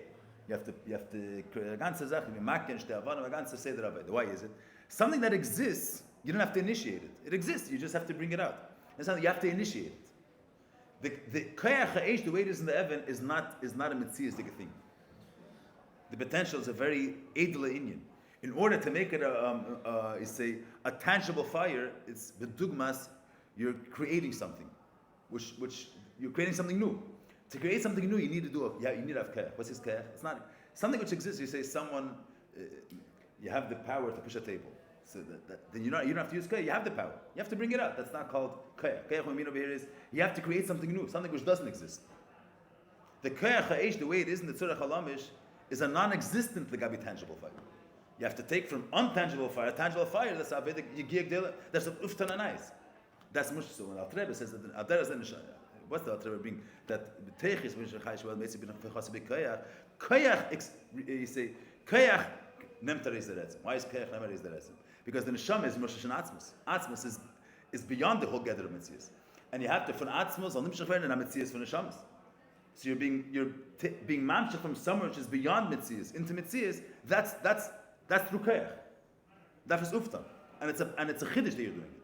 You have to ganze zach be makken shtavana ganze seder aved. Why is it? Something that exists, you don't have to initiate it. It exists. You just have to bring it out. It's not, you have to initiate it. The koyach ha'esh, the way it is in the Evan, is not a mitziastic thing. The potential is a very edle inyan. In order to make it a tangible fire, it's the dugmas. You're creating something, which you're creating something new. To create something new, you need to you need to have koyach. What's his koyach? It's not something which exists. You say someone, you have the power to push a table. So then you don't have to use koyach. You have the power. You have to bring it out. That's not called koyach. Koyach we mean over here is you have to create something new, something which doesn't exist. The koyach ha'esh, the way it is in the tzurach halamish, is a non-existent legabi tangible fire. You have to take from untangible fire, tangible fire. That's avedic yigiyek dela. That's an uftan anais. That's much so. When Al-Rebbe says that Al-Rebbe is what's the Al-Rebbe bring that the teichis which Chai Shmuel Meitzi bin Fechasi koyach. You say koyach nemtar is the retzim. Why is koyach nemtar is the retzim? Because the neshama is moshe atzmus. Atzmus is beyond the whole gather of mitzias, and you have to from atzmus on nimshach and mitzias from neshamas. So you're being mamshach from somewhere which is beyond mitzias into mitzias. That's through koyach. That is uftan, and it's a chiddush that you're doing it.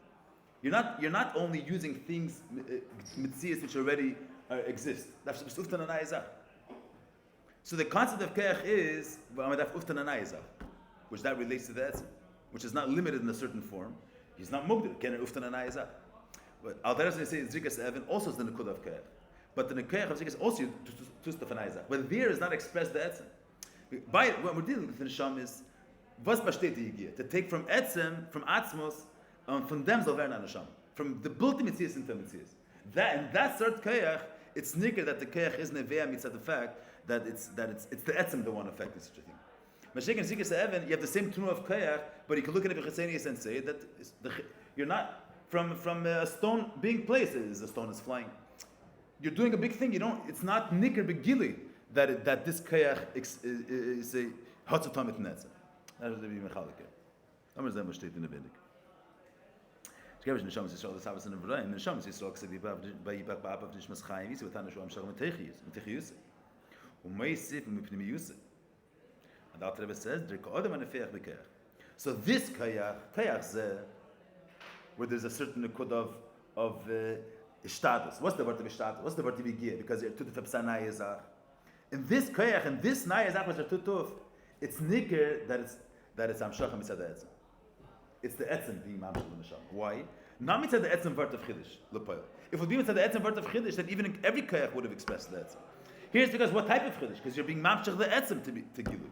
You're not only using things mitzias which already exist. That's uftan and ayazah. So the concept of koyach is uftan and ayazah, which that relates to that, which is not limited in a certain form. He's not mugdil. Ken uftan and ayazah. But al derech say zrikas evan also is the nekudah of koyach. But the koyach of zrikas also to stuff and ayazah. But there is not expressed the etzem. By what we're dealing with the nesham is was besteht die Yigia? To take from etzem, from atzmos, from them soll werden an nesham. From the built mitzias into mitzias. That third koyach, it's nicker that the koyach is nevea mitzad the fact that it's the etzem the one affecting such a thing. Mashik and Zikas Evan, you have the same tunu of koyach, but you can look at it and say that you're not from a stone being placed. The stone is flying. You're doing a big thing. It's not nicker begili that this koyach is a hatzatamit netzem. That is the mechalik. Amar zeh steht in der Bibel. Ich gebe nicht Shamas Yisrael, das habe ich in der Bibel. In Shamas Yisrael gesagt, bei Yibak Ba'apav nicht Maschayim, wie sie betan schon am Shach mit Techius. Und Meisif und Mipnimius. And the Rebbe says, "Der Kodem an Efeach Bekeach." So this koyach zeh, where there's a certain code of of Ishtadus. What's the word of Ishtadus? What's the word of Igia? Because you're tutuf psanai yazach. In this koyach, and this nai yazach which are tutuf, it's nicker that it's amshach mitzad etzem. It's the etzem being mamshach l'masham. Why? Not mitzad the etzem vart of chiddush l'poil. If it would be mitzad the etzem vart of chiddush, then even every koyach would have expressed the etzem. Here's because what type of chiddush? Because you're being mamshach the etzem to gilu.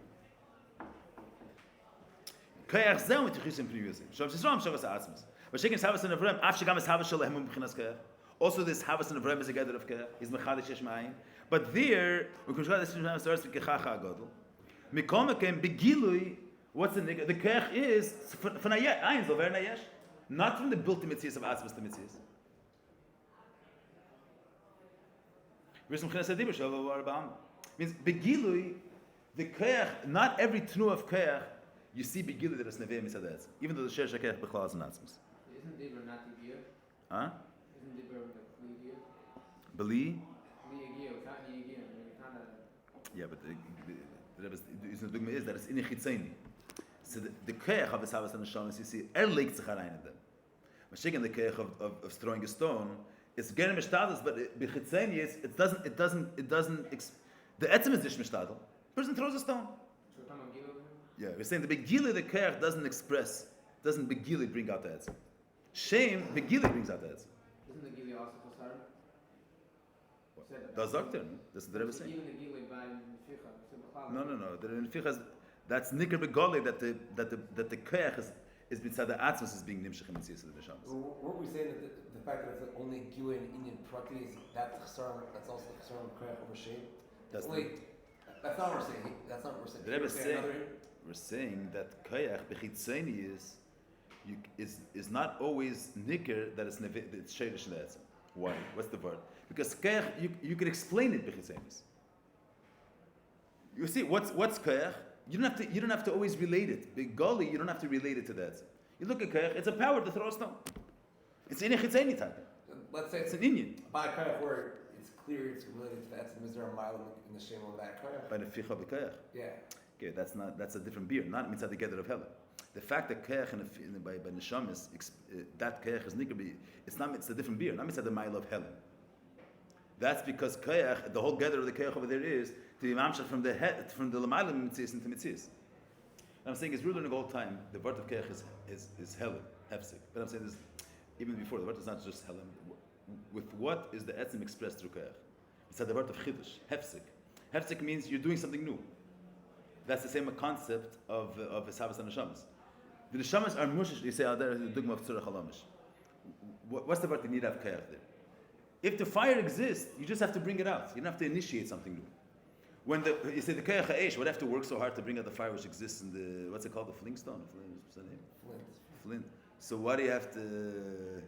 Koyach zeh mit chisim previously. Shav shishram shavas atzmas. But shekin havas and Avram, af shegam es havas shalhem b'chinas koyach. Also, this havas and Avram is a gather of koyach. Is mechadish yesh ma'ayin. But there, when we come to the starts with kechacha agadol. Mikol mekem begilui. What's the nigga? The koyach is from ayin zover nayesh, not from the built-in mitzvahs of atzmas to mitzvahs. Means begilui, the koyach. Not every tnu of koyach you see begilui that is nevei mitzvahs. Even though the shir shakech b'chlal is an atzmas. Isn't Dibber not the gear? Huh? Isn't Dibber the gear? Beli? Gear, it's not the gear. Yeah, but the dogma is that it's in chitzeni. So the koyach of Havas and Neshama, you see, legt sich allein in them. Mashiach, the koyach of throwing a stone, it's getting mishtadus, but b'chitzeni it doesn't. The etzem is dish mishtadel. Person throws a stone. Yeah, we're saying the begili the koyach doesn't begili bring out the etzem. Shame begili brings out the etzem. Isn't the gili also for That's doctor. That's the Rebbe saying. Even the gili by Meficha. No. The Meficha, that's nikar begoli that the koyach is mitzad the atzmas is being nimshach in mitzvahs of the neshama. Weren't we saying that the fact that it's only gila in Indian prati is that's also the chesar of koyach over shame? That's not what we're saying. That's not what we're saying. The Rebbe saying we're saying that koyach bechitzeni is not always nikar that it's shadish in the etzem. Why? What's the word? Because koyach you can explain it bechitzenis. You see what's koyach? You don't have to always relate it. Begoli, you don't have to relate it to that. You look at koyach, it's a power to throw a stone. It's in a chitzeni type. Let's say it's an Indian. By koyach where it's clear it's related to that. Is there a mile in the shame of that koyach? By the ficha b'koyach. Yeah. Okay, that's a different beer. Not mitzad together of hell. The fact that koyach by neshama is that koyach is nikra, it's a different beer. Not mitzad the mile of hell. That's because koyach, the whole gather of the koyach over there is to be mamshach from the lamalim mitzvahs into mitzvahs. I'm saying it's ruling the whole time. The word of koyach is helen, hefsek. But I'm saying this even before. The word is not just helen. With what is the etzem expressed through koyach? It's the word of chiddush, hefsek. Hefsek means you're doing something new. That's the same concept of Havas and Neshamas. The Neshamas are mushish. You say, there is the dogma of tzurach halamish. What's the word you need to have koyach there? If the fire exists, you just have to bring it out. You don't have to initiate something new. When you say the koyach ha'esh, would have to work so hard to bring out the fire which exists in the, what's it called, the flintstone? What's the name? Flint. So why do you have to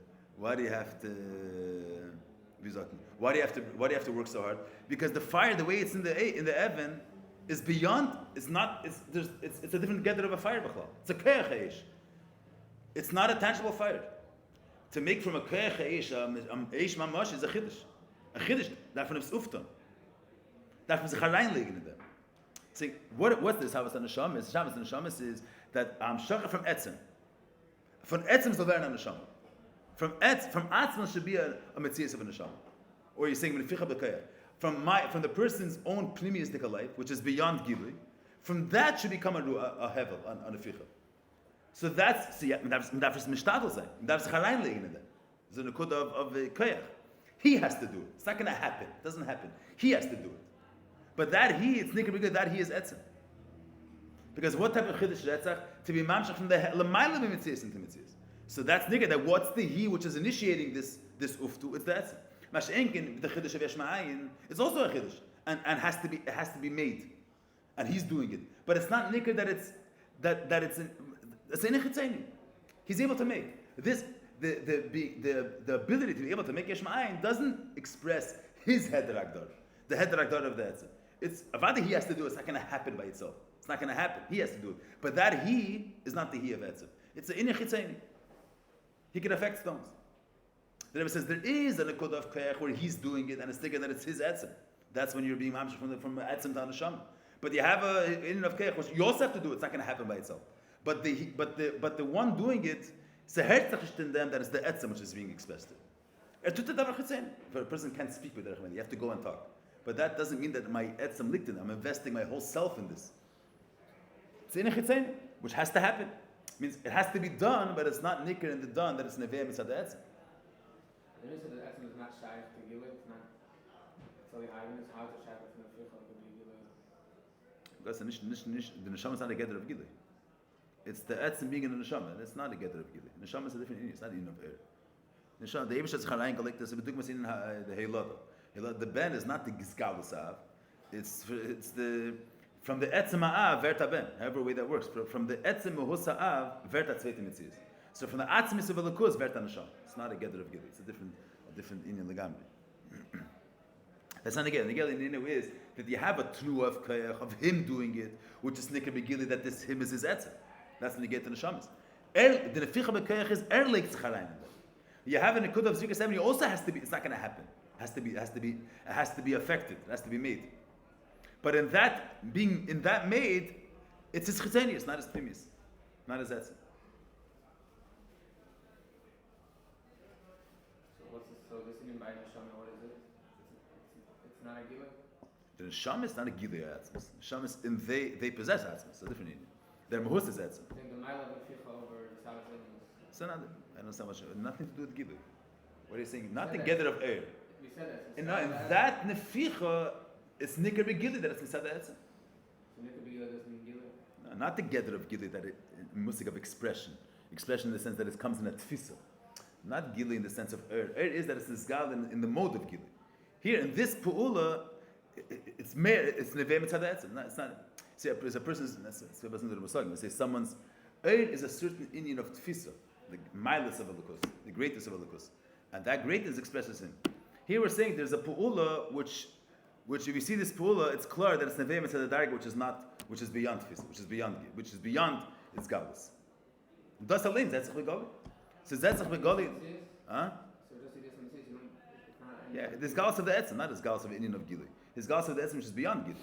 work so hard? Because the fire, the way it's in the oven, is beyond. It's a different gather of a fire. It's a koyach ha'esh. It's not a tangible fire. To make from a koyach ha'esh eish mamash is a chiddush. A chiddush. Davon is ufton. Davon is a reinlegen in them. See what this Havas and Neshamas? Havas and Neshamas is that shachar from etzem. From etzem is the learn on neshama. From atzman should be a metzias of a neshama. Or you're saying meficha b'koyach. From the person's own pneumistic life, which is beyond gilui, from that should become a hevel on a ficha. So that's that is mishtadel sein. That's reinlegen in them. It's a nekuda of koyach. He has to do it. It's not going to happen. It doesn't happen. He has to do it. But it's nikar b'gud, that he is etzem. Because what type of chiddush is to be mamshach from the l'mayla b'mitzias into mitzias. So that's nikar, that what's the he which is initiating this uftu? It's the etzem. Mash'enkin, the chiddush of yesh ma'ayin, it's also a chiddush. And it has to be made. And he's doing it. But it's not nikar that it's in chitzeni. He's able to make. This the ability to be able to make yesh ma'ayin doesn't express his heder agdar. The heder agdar of the etzem. It's avada he has to do it. It's not going to happen by itself. It's not going to happen. He has to do it. But that he is not the he of etzem. It's the inner chitzeni. He can affect stones. The Rebbe says there is a nekuda of koyach where he's doing it and it's thinking that it's his etzem. That's when you're being mamshach from etzem to neshama. But you have a in of koyach which you also have to do. It's not going to happen by itself. But the one doing it, it's a herzach in them that is the etzem which is being expressed. If a person can't speak with Derech, you have to go and talk. But that doesn't mean that my etzem lichten, I'm investing my whole self in this. It's in a chitzain, which has to happen. Means it has to be done, but it's not nicker in the done that it's neveh mitzad etzem. The reason that etzem is not shaykh to gilui, it's not. It's only hiding. It's hard to shaykh from the fiqh of the gilui. Because the neshama is not a gather of gilui. It's the etzem being in the neshama, and it's not a gather of gilui. Neshama is a different inyan. It's not in of air. Neshama, the Eibush Tzcharayin collectors, the bedugmas in the heilada. The ben is not the gizgalus av. It's the from the etzem ha'av verta ben. However way that works. From the etzem mehusa av verta tzveitim mitzias. So from the atzmis of elokus verta neshama. It's not a gather of gilui. It's a different inyan legamri. That's not again. The inyan is that you have a tnu of kayach of him doing it, which is nikar begili that this him is his etzem. That's the negate in the shamas. The neficha bekayach is erleik tzcharayin. You have a nikud of zrika 70. Also has to be. It's not going to happen. It has to be affected. It has to be made. But in that made, it's his chitzeni. It's not his primis. Not his etzem. So this is by neshama. What is it? It's not a gilui. The neshama is not a gilui etzem. Neshama is in they possess etzem. It's a different inyan. Their mahus is etzem. I think the mile of the fiqh over the Sabbath. So I don't know so much. Nothing to do with gilui. What are you saying? Not the gather of air. We said that. And no, in that neficha, it's nikar begili that it's mitzad etzem. So nikar begili doesn't mean gilui. No, not the gather of gili that musik of expression in the sense that it comes in a tfisa. Not gili in the sense of er. Er is that it's nisgal in the mode of gili. Here in this pu'ula, it's neveh mitzad etzem. It's not. See, a person's. Let's say someone's er is a certain inyan of tfisa, the milus of elukus, the greatness of elukus, and that greatness expresses him. Here we're saying there's a pu'ula which if you see this pu'ula, it's clear that it's neveh mitzad darga, which is beyond tfisa, which is beyond its galus. Das allein zetzach begali. So zetzach begali, huh? So just see this and see, it's not. Yeah, this galus of the etzem, not his galus of inyan of gili. His galus of the etzem which is beyond gili.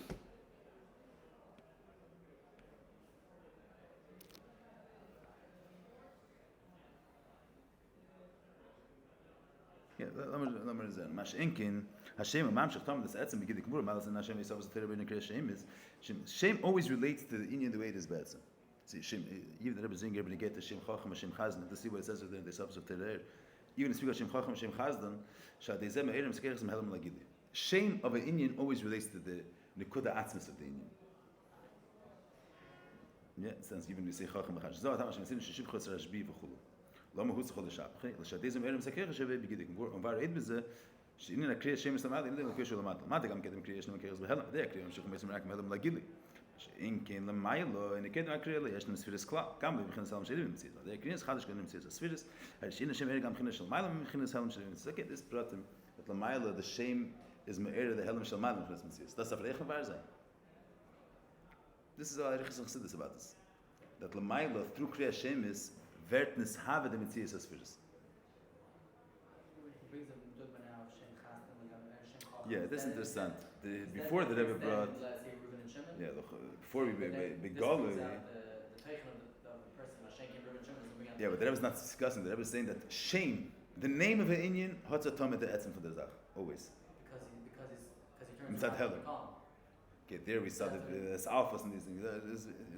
Yeah, let me say. Mash inkin Hashem mamshach tam this etzem begid gemur malas and Hashem is always the terrible in Hashem is Shem always relates to the inyan the way it is betzem. See Shem even the Rebbe Zinger when you get the Shem Chacham Shem Chazdan to see what it says in the subs of Tishrei. Even speak of Shem Chacham Shem Chazdan shadei zeh me'erim skerich zem helam lagidi. Shem of an inyan always relates to the nekuda atzmis of the inyan. Yeah, it stands even we say Chacham Chazdan. So Hashem says Shishib Chosar Ashbi v'chulu. למה הוא צריך לשאב? לשתיזם אלה מסכך שווה בגידיק. כבר עד בזה, שאיננה קריאה שם מסלמד, איננה לקריאה של למטה. למטה גם קדם קריאה שלמה קריאה בהלם. זה הקריאה ממשיכים בעצם רק מהלם לגילי. שאין כן למיילו, אין קדם הקריאה לו, יש לנו ספירס כלל. גם במכין הסלם שלי במציאות. זה הקריאה חדש קדם במציאות. הספירס, שאין השם אלה גם מכין של מיילו במכין הסלם שלי במציאות. זה כדס פרטים, את למיילו, the shame is מאיר the helm של מיילו במכין הסלם. Das auf reichen war sein. This is all I Chassidus about this. That lamiilo, through kriya Shem is Vertnis have the Metzias as first. Yeah, this is interesting. Before the Rebbe brought, yeah, before we Begoli. Yeah, but the Rebbe is not discussing. The Rebbe is saying that shame, the name of an Indian, Hotzatom at the Etzem for the Zach, always. Because he turns around and calm. Okay, there we saw that there's alphas and these things. I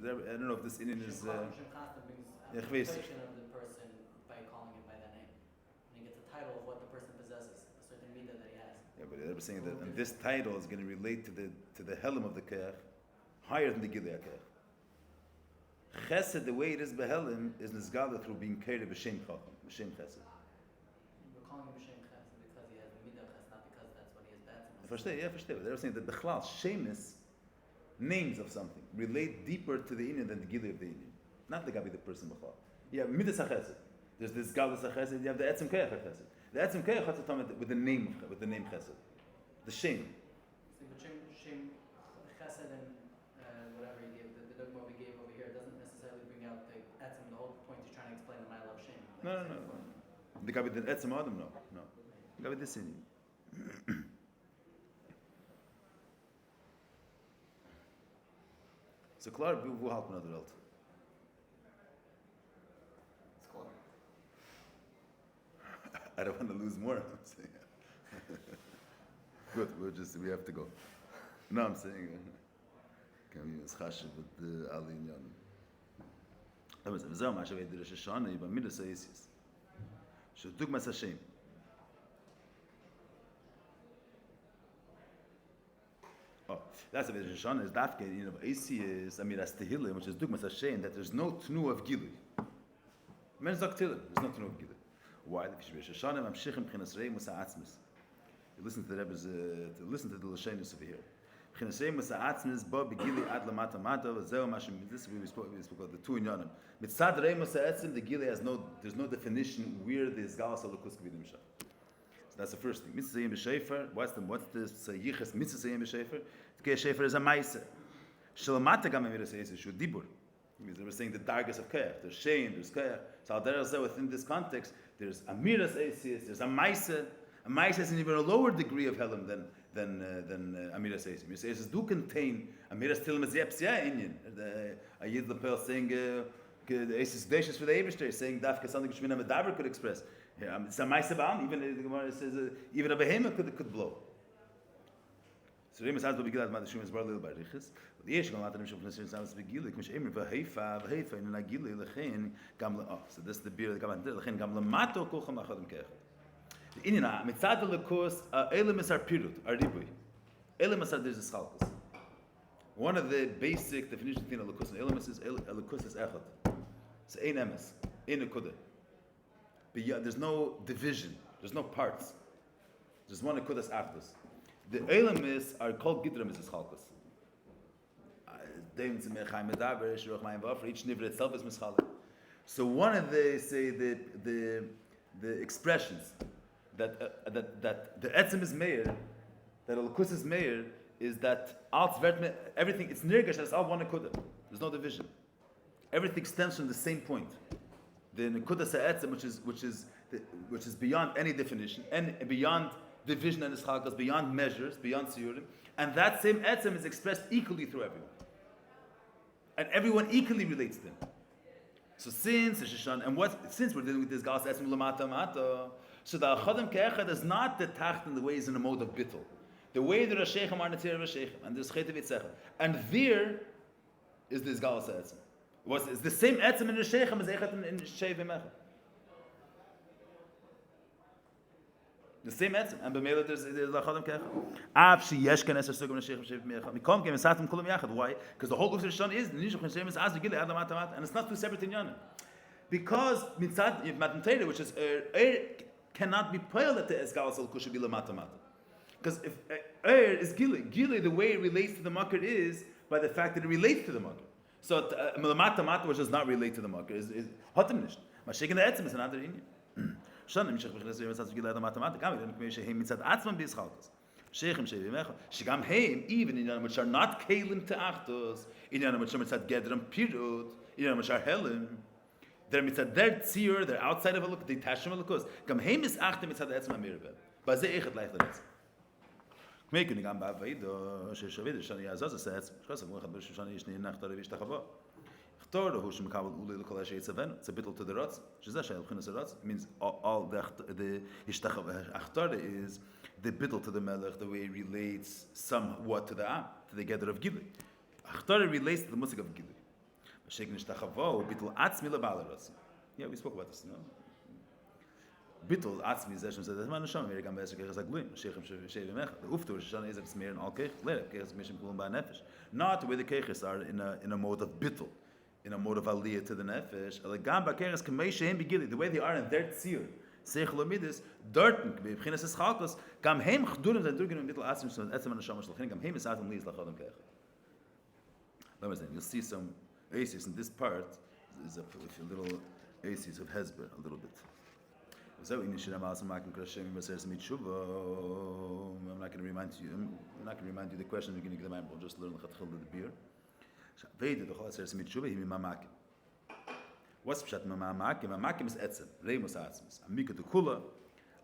don't know if this Indian is. The person by calling it by that name. And he gets a title of what the person possesses, a certain midah that he has. Yeah, but they're saying that and this title is going to relate to the helm of the Keach, higher than the Gilei Keach. Chesed, the way it is behelim, is nisgala through being carried b'shem chacham, b'shem chesed. We're calling him b'shem chesed because he has the midah chesed, not because that's what he has bad. Yeah, verstehe. They're saying that the chlal, shemis, names of something, relate deeper to the Indian than the Gilei of the Indian. Not the Gabi, the person b'chal. You have midas hachesed. There's this galus hachesed. You have the etzem keach hachesed. The etzem keach hachesed with the name chesed, the shame. So shame chesed and whatever he gave, the dogma we gave over here doesn't necessarily bring out the etzem. The whole point he's trying to explain the mile of shame. No. The Gabi the etzem adam no. The Gabi this in. So klar, wo halt man der Welt? I don't want to lose more. I'm saying. Good. We have to go. No, I'm saying. Can we use chashiv with the Ali Inyan? That was Zeh Mashav Eder Shishana Iba Midas Aisis. Shedugmas Hashem. Oh, that's a Eder Shishana is Dafke. AC is Amiras Tehillim, which is Dugmas Hashem. That there's no tnu of Gilui. Men Zok Tehillim. There's no tnu of Gilui. Why? Because Shishana Mamshichem B'chinas Rei Musa Atzmis. You listen to the Rebbe's. Listen to the Lashenus over here. B'chinas Musa Atzmis Bo Begili Ad Lamata Mata V'Zeu Mashim. This we spoke about the two in Yonim. Mitzad Rei Musa Atzim the Gili has no. There's no definition where the Izgalas Alakus Kvidim Shah. So that's the first thing. Mitzvah Yem B'Shefer. What's the Yichas Mitzvah Yem B'Shefer? The Shefer is a Ma'aser. Shalomata Gam Emiras Yis Shu Dibur. They were saying the darkest of Keach. There's shame. There's Keach. So Al Derech within this context, there's Amiras Yis. There's a Ma'aser. A Ma'aser is in even a lower degree of Helam than Amiras Eisim. Amiras Eisim do contain Amiras Tilim as Yepsia Inyan. A Yid Lapel saying the Eisim Dacious for the Eberster, saying Dafka something which Minam Adaber could express. It's a Ma'aser Ba'am, even the Gemara says even a Behemoth could blow. So Remus has to be glad Madashum is barely by Riches. The Yesh going to let them from Samas Begili, Kmish Emir Vaheifa in Nagili Lechin Gamla. Oh, so this is the beer that Gamla Lechin Gamla Mato Kocham Lachadim Kech. The Inina Mitzad Lekos Elemis are Pirut are Ribui. Elemis are there's a Schalkus. One of the basic definitions of Lekos and Elemis is Lekos is Echad. It's ein emes, ein nekuda. There's no division. There's no parts. There's one nekudas achdus. The Elemis are called Gidram is Chalkus. Each nivra itself is Mischalik. So one of the expressions that the Etzem is Meir, that Alakus is Meir, is that everything, it's Nirgash, that's all one Nekuda. There's no division. Everything stems from the same point. The Nekuda Sa'etzem, which is beyond any definition, and beyond division and Ischalkas, beyond measures, beyond Siyurim, and that same Etzem is expressed equally through everyone. And everyone equally relates to them. So since we're dealing with this Galas Etzem Lamata Mata, so the Achadim Ke'echad is not the Tacht in the way is in a mode of Bittul. The way the Rashechem are Netzir Rashechem, and there's Chet Vitzecha. And there is this Galas Etzem. It's the same Etzem in Rashechem as Echat in Shei V'Mechad. The same etzem, and b'meila there's lachadim kecha. Av sheyesh kan eser sugam neshechem shev mecha. Mikom kem esatim kulam yachad. Why? Because the whole of the Shon is the nishach neshem is az v'gile ad lamat, and it's not two separate inyanim. Because mitzad matan Torah, which is cannot be poiled at the esgalas al kusha gile matamat. Because if is gile the way it relates to the makar is by the fact that it relates to the makar. So matamat, which does not relate to the makar, is hotem nish. Mashik in the etzem is another inyan. Shana Mishach B'chinas Reim Esatzim Gilad HaMatamata Gam Yidon K'mei Shehem Mitzad Atzman B'Yischalkus Sheichem Shevim Echa Shegam Heim even in Yanim which are not Kalim to Achtos in Yanim which are Mitzad Gedram Pirut in Yanim which are Helim they're Mitzad their Tzir they're outside of a look they Tashem Alakus Gam Heim is Achtem Mitzad Etzim HaMirabel Bazeh Echet Leich L'Etzim K'mei K'ni Gam Ba'avaido Sheshaved Shani Yazaz Esetz Shkos Avon Echad B'Rishon Shani Yishni Yinach Torah V'Yishtachavo Torah who shemekabel ulei l'kol ha'shei tzaven. It's a bittul to the rotz. Shezeh she'el b'chinas rotz means all the ishtachava. Achtorah is the bittul to the melech, the way it relates somewhat to the am, to the gather of gilui. Achtorah relates to the musik of gilui. B'sheikin ishtachavo bittul atzmi leba'al rotz. Yeah, we spoke about this. No. Bittul atzmi is Hashem says that's my neshama. Meir gam b'eser kechas hagluim. Sheichem shei v'mech. The uftu Shana is that it's meir and all kech. Later kechas mishim kulam ba'nefesh. Not where the kechas are in a mode of bittul. In a mode of aliyah to the nefesh, the way they are in their tzir, seich lomidis, dorten b'chinas eschalkos, gam heim chdurim zay durgin mittel atzim so etzem anashama shalchin, gam heim is atzim liis lachadam kecha. Let me say, you'll see some aces in this part. Is a little aces of Hezber, a little bit. So in Yishiram Alasam Makim Krashem Maseres Mitshuva. I'm not going to remind you the question. We're going to get the we'll just learn the Chatchil of the beer. What's Pshat Maamarim? Maamarim is Etzem, Reimus Atzmis. Amika de Kula,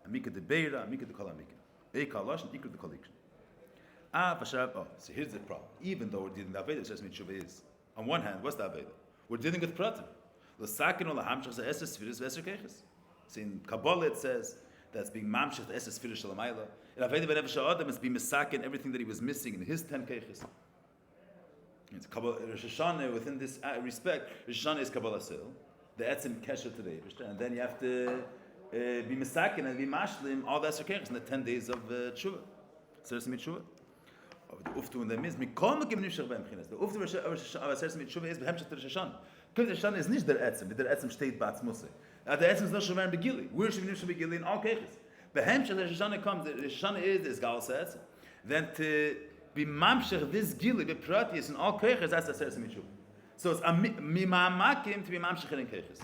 Amika de Beira, Amika de Kol Amika. Eika Losh and Ikra de Kolikshon. So here's the problem. Even though we're dealing with Aveda, Seres Mitshuva is. On one hand, what's the Aveda? We're dealing with Pratim. L'sakin ol ha'hamshach ze eser sfiris v'eser keches. So in Kabbalah it says that's being mamshech the Eses Firish Shalamayla. And Aveda Ben Nefesh Adam is being misaken everything that he was missing in his 10 keiches. It's Kabbalah Rosh Hashanah within this respect. Rosh Hashanah is Kabbalah Sil, the Etzim Kesher today, and then you have to be misaken and be mashlim all the Eser keiches in the 10 days of Tshuva. Seres Mitzvah. The Uftu in them is Mikol Mekim Nifshach Beim Chines. The Uftu of Seres Mitzvah is Behemshach Rosh Hashanah. Because Rosh Hashanah is nicht der Etzim, der Etzim steht Batzmusse. The Etzim is not Shomer Begili. We're Shavim Nifshach Begili in all keiches. Behemshach Rosh Hashanah comes. Rosh Hashanah is Galas Etzim. Then to be mamshech this gili be pratis in all keiches, that's the Seres Mitzvah. So it's Maamarim to be mamshech in keiches.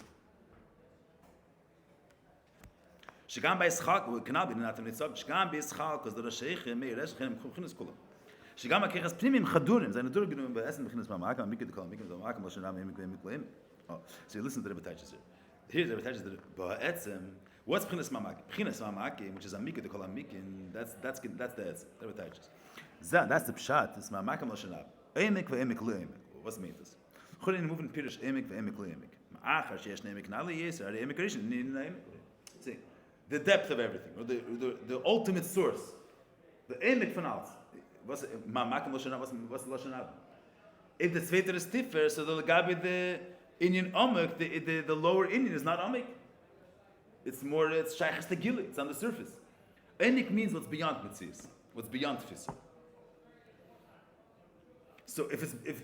Shagam by Schak, we cannot be not in the subject. Shagam by Schak, because the Rasheich Meir Reshchem Chuchinas Kulam. Shagam keiches primim chadurim. Zayin Dur genommen bei Essen beginnen Maamarim. Mikid the Kolam, Mikid the Maamarim. Moshe Ram Mikid. Oh, so you listen to the Rebbeitaches here. Here's the Rebbeitaches that Ba'etzem. What's B'chinas Maamarim? B'chinas Maamarim, which is a Mikid the Kolam Mikid. That's the Etzem. The Rebbeitaches. That's the pshat. It's Maamarim Loshenav. Emek ve'emek le'emek. What's the means? Chulin moving Pirish emek ve'emek le'emek. Ma'achar sheyesh ne'emek na'li yeser. Are emek rishon ne'emek. See, the depth of everything, or the ultimate source, the emek von alles. What's Maamarim Loshenav? What's the Loshenav? If the tzveiter is stiffer, so the gabi the Indian omek, the lower Indian is not omek. It's more. It's shaychas the gili. It's on the surface. Emek means what's beyond mitzvahs, what's beyond tfisa. So if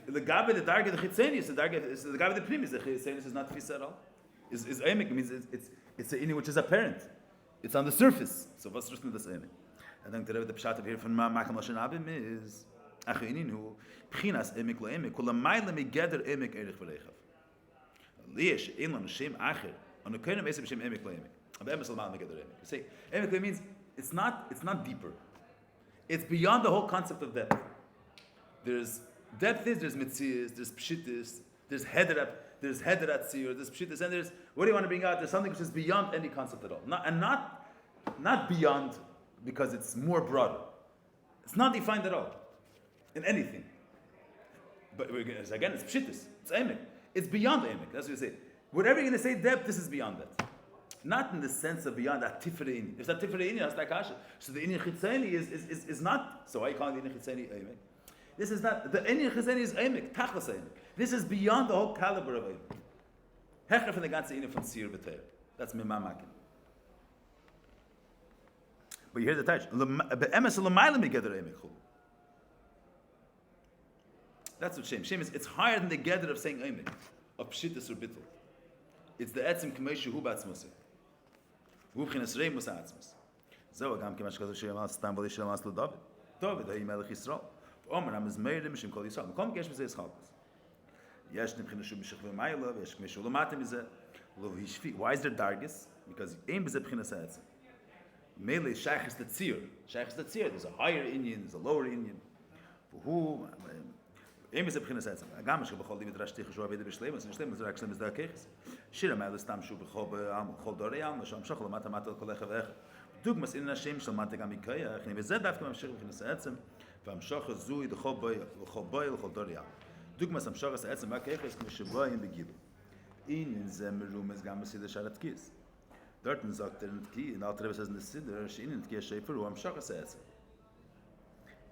the gabi the darga the chitzenius, the gabi the primis, the chitzenius is not tfisa at all. Is emek means it's an inyan which is apparent. It's on the surface. So what's just this emek? I think the pshat of here from Maamarim Loshen Abim is achinin hu pchinas emek lo emek kula ma'ila megeder emek erich v'reichav. Liesh ein lanu shem acher anu koinem esem shem emek lo emek. Aber emes lo ma'ila megeder emek. You say emek means it's not deeper. It's beyond the whole concept of depth. There's mitzias, there's pshitis, there's hederat tzir, there's pshitis, and there's what do you want to bring out? There's something which is beyond any concept at all. Not beyond because it's more broader. It's not defined at all in anything. But again, it's pshitis, it's emek. It's beyond emek. That's what you say. Whatever you're going to say depth, this is beyond that. Not in the sense of beyond that tifrei inyan. If that tifrei inyan, that's like kasha. So the inyan chitzeni is not. So why are you calling the inyan chitzeni emek? This is not, the Inyan Chizeni is Eimek, Tachlas Eimek. This is beyond the whole caliber of Eimek. Hecher from the ganze Inyan from Sir B'Teir. That's Maamarim. But you hear the touch. Be'emes l'mayla megeder Eimek Chul. That's what Shem. Shem is, it's higher than the gather of saying Eimek, of Pshitas or Bittul. It's the Etzim K'meishu Hu B'atzmose. Hu B'chinas Rei Musa Atzmos. Zeh agam k'mash kazu she'emas Stam B'li she'emas l'David. David, ha'yi melech Yisrael. Omer is Maamarim Mishim Kol Yisrael. Kom kesh b'zeh Chalkas. Yesh nibchina shu b'shich v'mayla, v'yesh k'meshu l'matim izeh. Lo v'hishfi. Why is there dargis? Because ein b'zeh b'china sa'etzim. Mele shaychis the tzir. Shaychis the tzir. There's a higher Indian, there's a lower Indian. Who ein b'zeh b'china sa'etzim. Agam shka b'chol limit rash tichah shu aveda b'shleimus. And shleimus rak shleimus da kechis. Shira mayla stam shu b'chol b'am b'chol dorei am. L'sham shach l'mata mata l'kolecha v'echa. Dugmas in Hashem shal mata gam ikayach. Ni v'zeh dafka mamshich b'china sa'etzim. והמשוך הזוי לכל בוי לכל דור ים. דוגמא המשוך הזה עצם הכיחס כמו שבויים בגילו. אין זה מרומז גם בסידר של התקיס. דורטן sagt in alter Rebbe says in the Siddur, שאין in תקיע שפר הוא המשוך הזה עצם.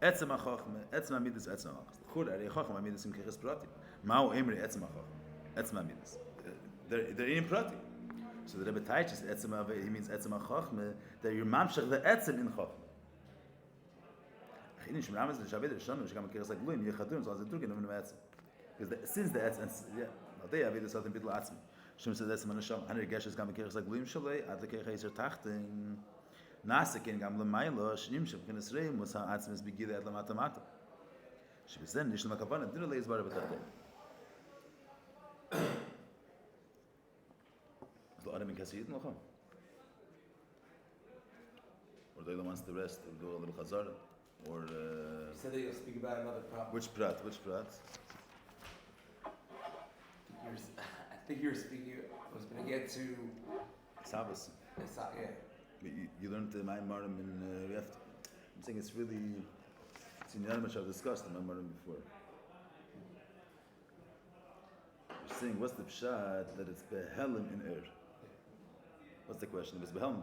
עצם החוכמה, עצם המידס, עצם החוכמה. חור, הרי החוכמה המידס עם כיחס פרטי. מהו אמרי עצם החוכמה? עצם המידס. They're in prati. So the Rebbe teaches עצם, he means עצם החוכמה, that you're mamshach the עצם in chokma. Because since the Etzem, they have either something bitl atzmi. Shem says that's man sham. Haner geshes gam kirch zaglim shalei. Ad lekech iser tachten. Nasekin gam lemaylo. Shnim shem knesrei musa atzmes begide ad lamatamata. Shebisen nish lemakavana. Dinu leis bar betachten. The Adam in Kasiyit noch. Or they wants the rest. Do a little chazara. Or you said that you'll speak about another problem. Which prat? I think you were speaking. I was going to get to Sabbath. Yeah. But you learned the Maamarim in I'm saying it's in the much I've discussed the Maamarim before. You're saying what's the pshat that it's behelim in air? What's the question? If it's behelim,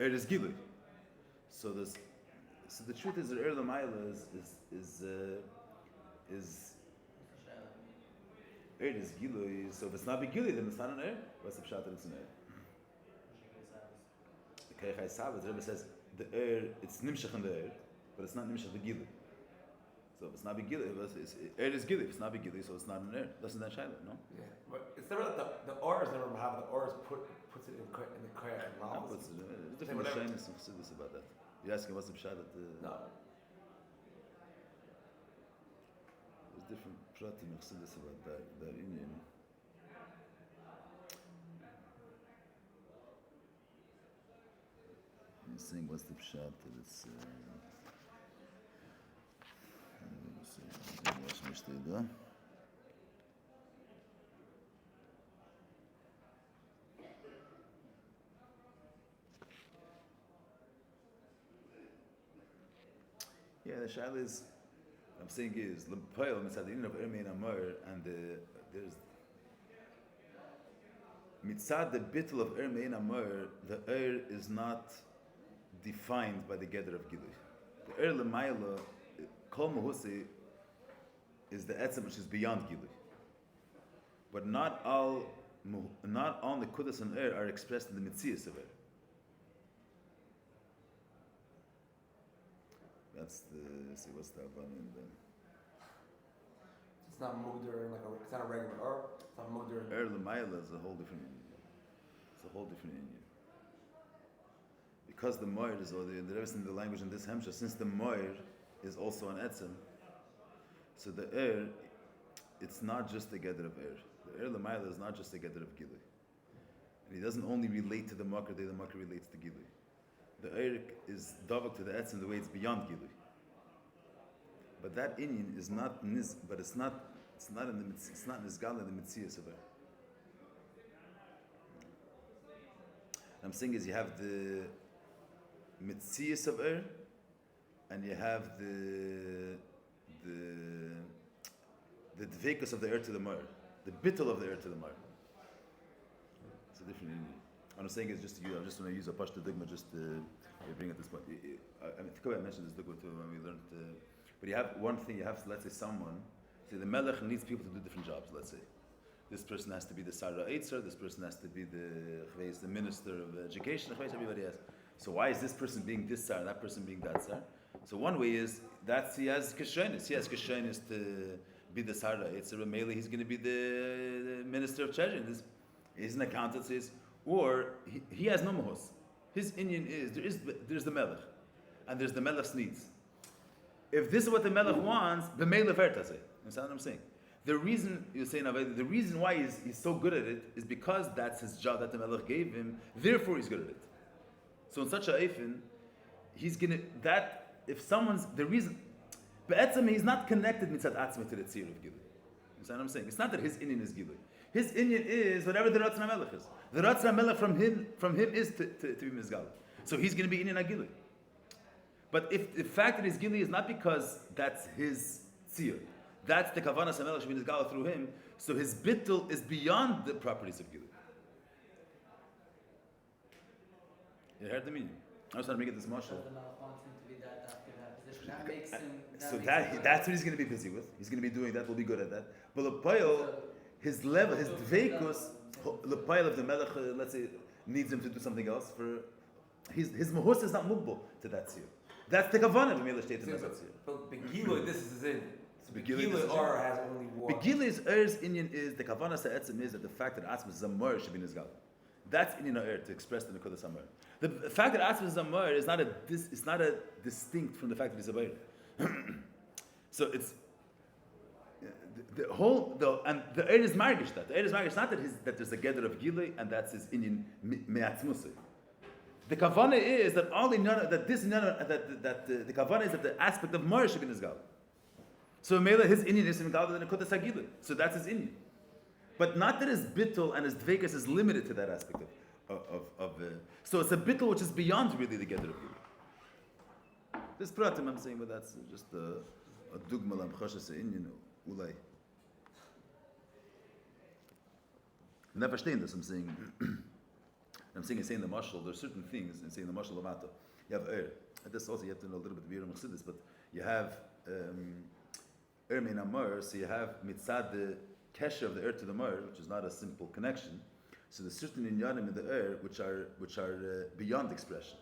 is Gilui. So the truth is that L'mayla is Gilui. So if it's not Gilui, then it's not an What's the pshat that it's an Okay, the Rebbe says the it's nimshach in the but it's not nimshach Gilui. So if it's not Gilui, is Gilui. If it's not Gilui, so it's not an Doesn't that shaila, no? Yeah, but it's never that the ors never have the ors puts it in the koyach and No, malchus. it's different shyness and chassidus about that. You're asking what's the pshat that No. there's different pratim and chassidus about that union. I'm saying what's the pshat that it's yeah, the shaila is, I'm saying is, l'poil mitzad the union of Ermei and Amor, and there's mitzad the bittul of Ermei and Amor, the is not defined by the gather of Gilui. The l'mayla, kol mahusi, is the etzem which is beyond Gilui. But not all nekudas and are expressed in the mitzias of That's see what's the Havana in the It's not mugder it's not a regular or. It's not mugder. L'mayla is a whole different union. It's a whole different union. Because the moir is, or the rest in the language in this hemshah, since the moir is also an etzem, so the it's not just the gather of The l'mayla is not just the gather of Gilui. And he doesn't only relate to the makar, the makar relates to Gilui. The is davak to the etzem the way it's beyond Gilui. But that inyan is not but it's not nizgal in the mitzias of I'm saying is you have the mitzias of and you have the dvekus of the to the mar, the bittul of the to the mar. It's a different inyan. What I'm saying is just I'm just going to use a pashto digma just to bring at this point. I mean, I mentioned this digma too when we learned. But you have one thing. You have, let's say, the melech needs people to do different jobs. Let's say, this person has to be the Sarah Eitzer. This person has to be the minister of education. Everybody has. So why is this person being this Sarah, that person being that Sarah? So one way is that he has kishrenis. He has kishrenis to be the Sarah Eitzer. Mainly, he's going to be the minister of treasury. He's an accountant. Or he has no mahos. His inyan is there's the melech, and there's the melech's needs. If this is what the melech wants, the melech vertase. You understand what I'm saying? The reason you're saying the reason why he's so good at it is because that's his job that the melech gave him. Therefore, he's good at it. So in such a eifin, he's gonna if someone's the reason. Be'etzem he's not connected mitzad atzma to the tzir of Gilui. You understand what I'm saying? It's not that his inyan is Gilui. His inyan is whatever the Ratzon HaMelech is. The Ratzon HaMelech from him is to be Mizgal. So he's going to be inyan HaGilui. But if the fact that he's Gilui is not because that's his tzir, that's the Kavanas HaMelech should be Mizgal through him, so his bittul is beyond the properties of Gilui. You heard the meaning? I was trying to make it this marshal. The Melech wants him to be that after that position. That makes him. So that's what he's going to be busy with. He's going to be doing that. Will be good at that. But the poil, his level, his dveikus, the pile of the melech, let's say, needs him to do something else. For his mahus is not mubbo to that tzir. That's the kavanah of melech state in that tzir. But Begilui, this is his inyan. So Begilui Begilui or has only one. Begilu's er's inyan is the kavanah sa'etzim is that the fact that atzma zamar should be nizgal. That's inyan er to express the nekudas amar. The fact that atzma zamar is not a distinct from the fact that he's a bayr. So it's. The air is margish that. The air is margish not that there's a gather of Gilui and that's his inyan me'atzmusay. The kavana is that all in that this that the kavana is that the aspect of Mar should be nizgal. So Mela his inyan is nizgal than a kotas hagilui. So that's his inyan. But not that his bittul and his dvekas is limited to that aspect of so it's a bittul which is beyond really the gather of Gilui. This pratim I'm saying, but that's just a dugma lam chashas inyan ulay. Never verstehen das, I'm saying. I'm saying the mashal, there are certain things, and saying the mashal lamata. You have and this also you have to know a little bit of Yirah Mechsidis, but you have Mein Amar, so you have mitzad the kesher of the to the Mar, which is not a simple connection. So there's certain inyanim in the which are beyond expression,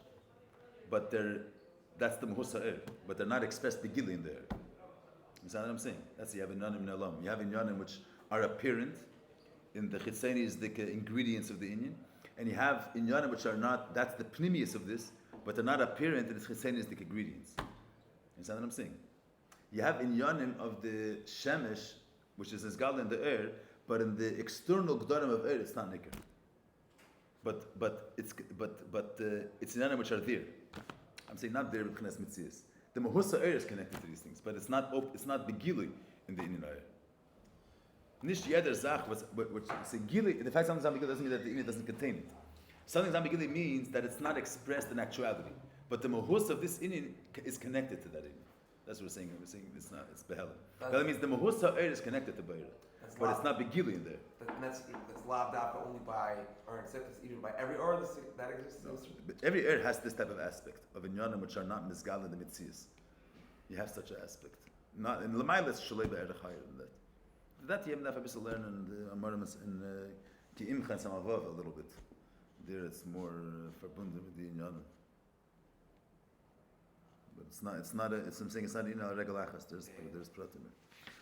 but that's the Mehusa but they're not expressed begili in the You understand what I'm saying? That's you have inyanim in alam. You have inyanim which are apparent in the chitzeni is the ingredients of the inyan, and you have inyanim which are not. That's the pnimius of this, but they're not apparent in the chitzeni is the ingredients. You understand what I'm saying? You have inyanim of the shemesh, which is Nizgal in the air, but in the external gdarim of air, it's not nikr. But it's inyanim which are there. I'm saying not there b'chnas mitzias. The Mehusa air is connected to these things, but it's not begili in the inyan air. Nish yeder zach, which gili. The fact something's ambiguous doesn't mean that the inyan doesn't contain it. Something's ambiguous means that it's not expressed in actuality, but the Mehusa of this inyan is connected to that inyan. That's what we're saying. We're saying it's not. It's behela. That means the Mehusa air is connected to Beira, but it's not begili in there. And that's laved out only by, or except it's even by every or that exists. No, but every air has this type of aspect of inyanim which are not mizgal in the mitzias. You have such an aspect. Not in Lamaila it's Shloime er higher than that. That you have to learn in Maamarim and Ki'im Chan Samavav a little bit. There it's more verbunden with the inyanim. But it's not. I'm saying it's not in a regular achas. There's pratim.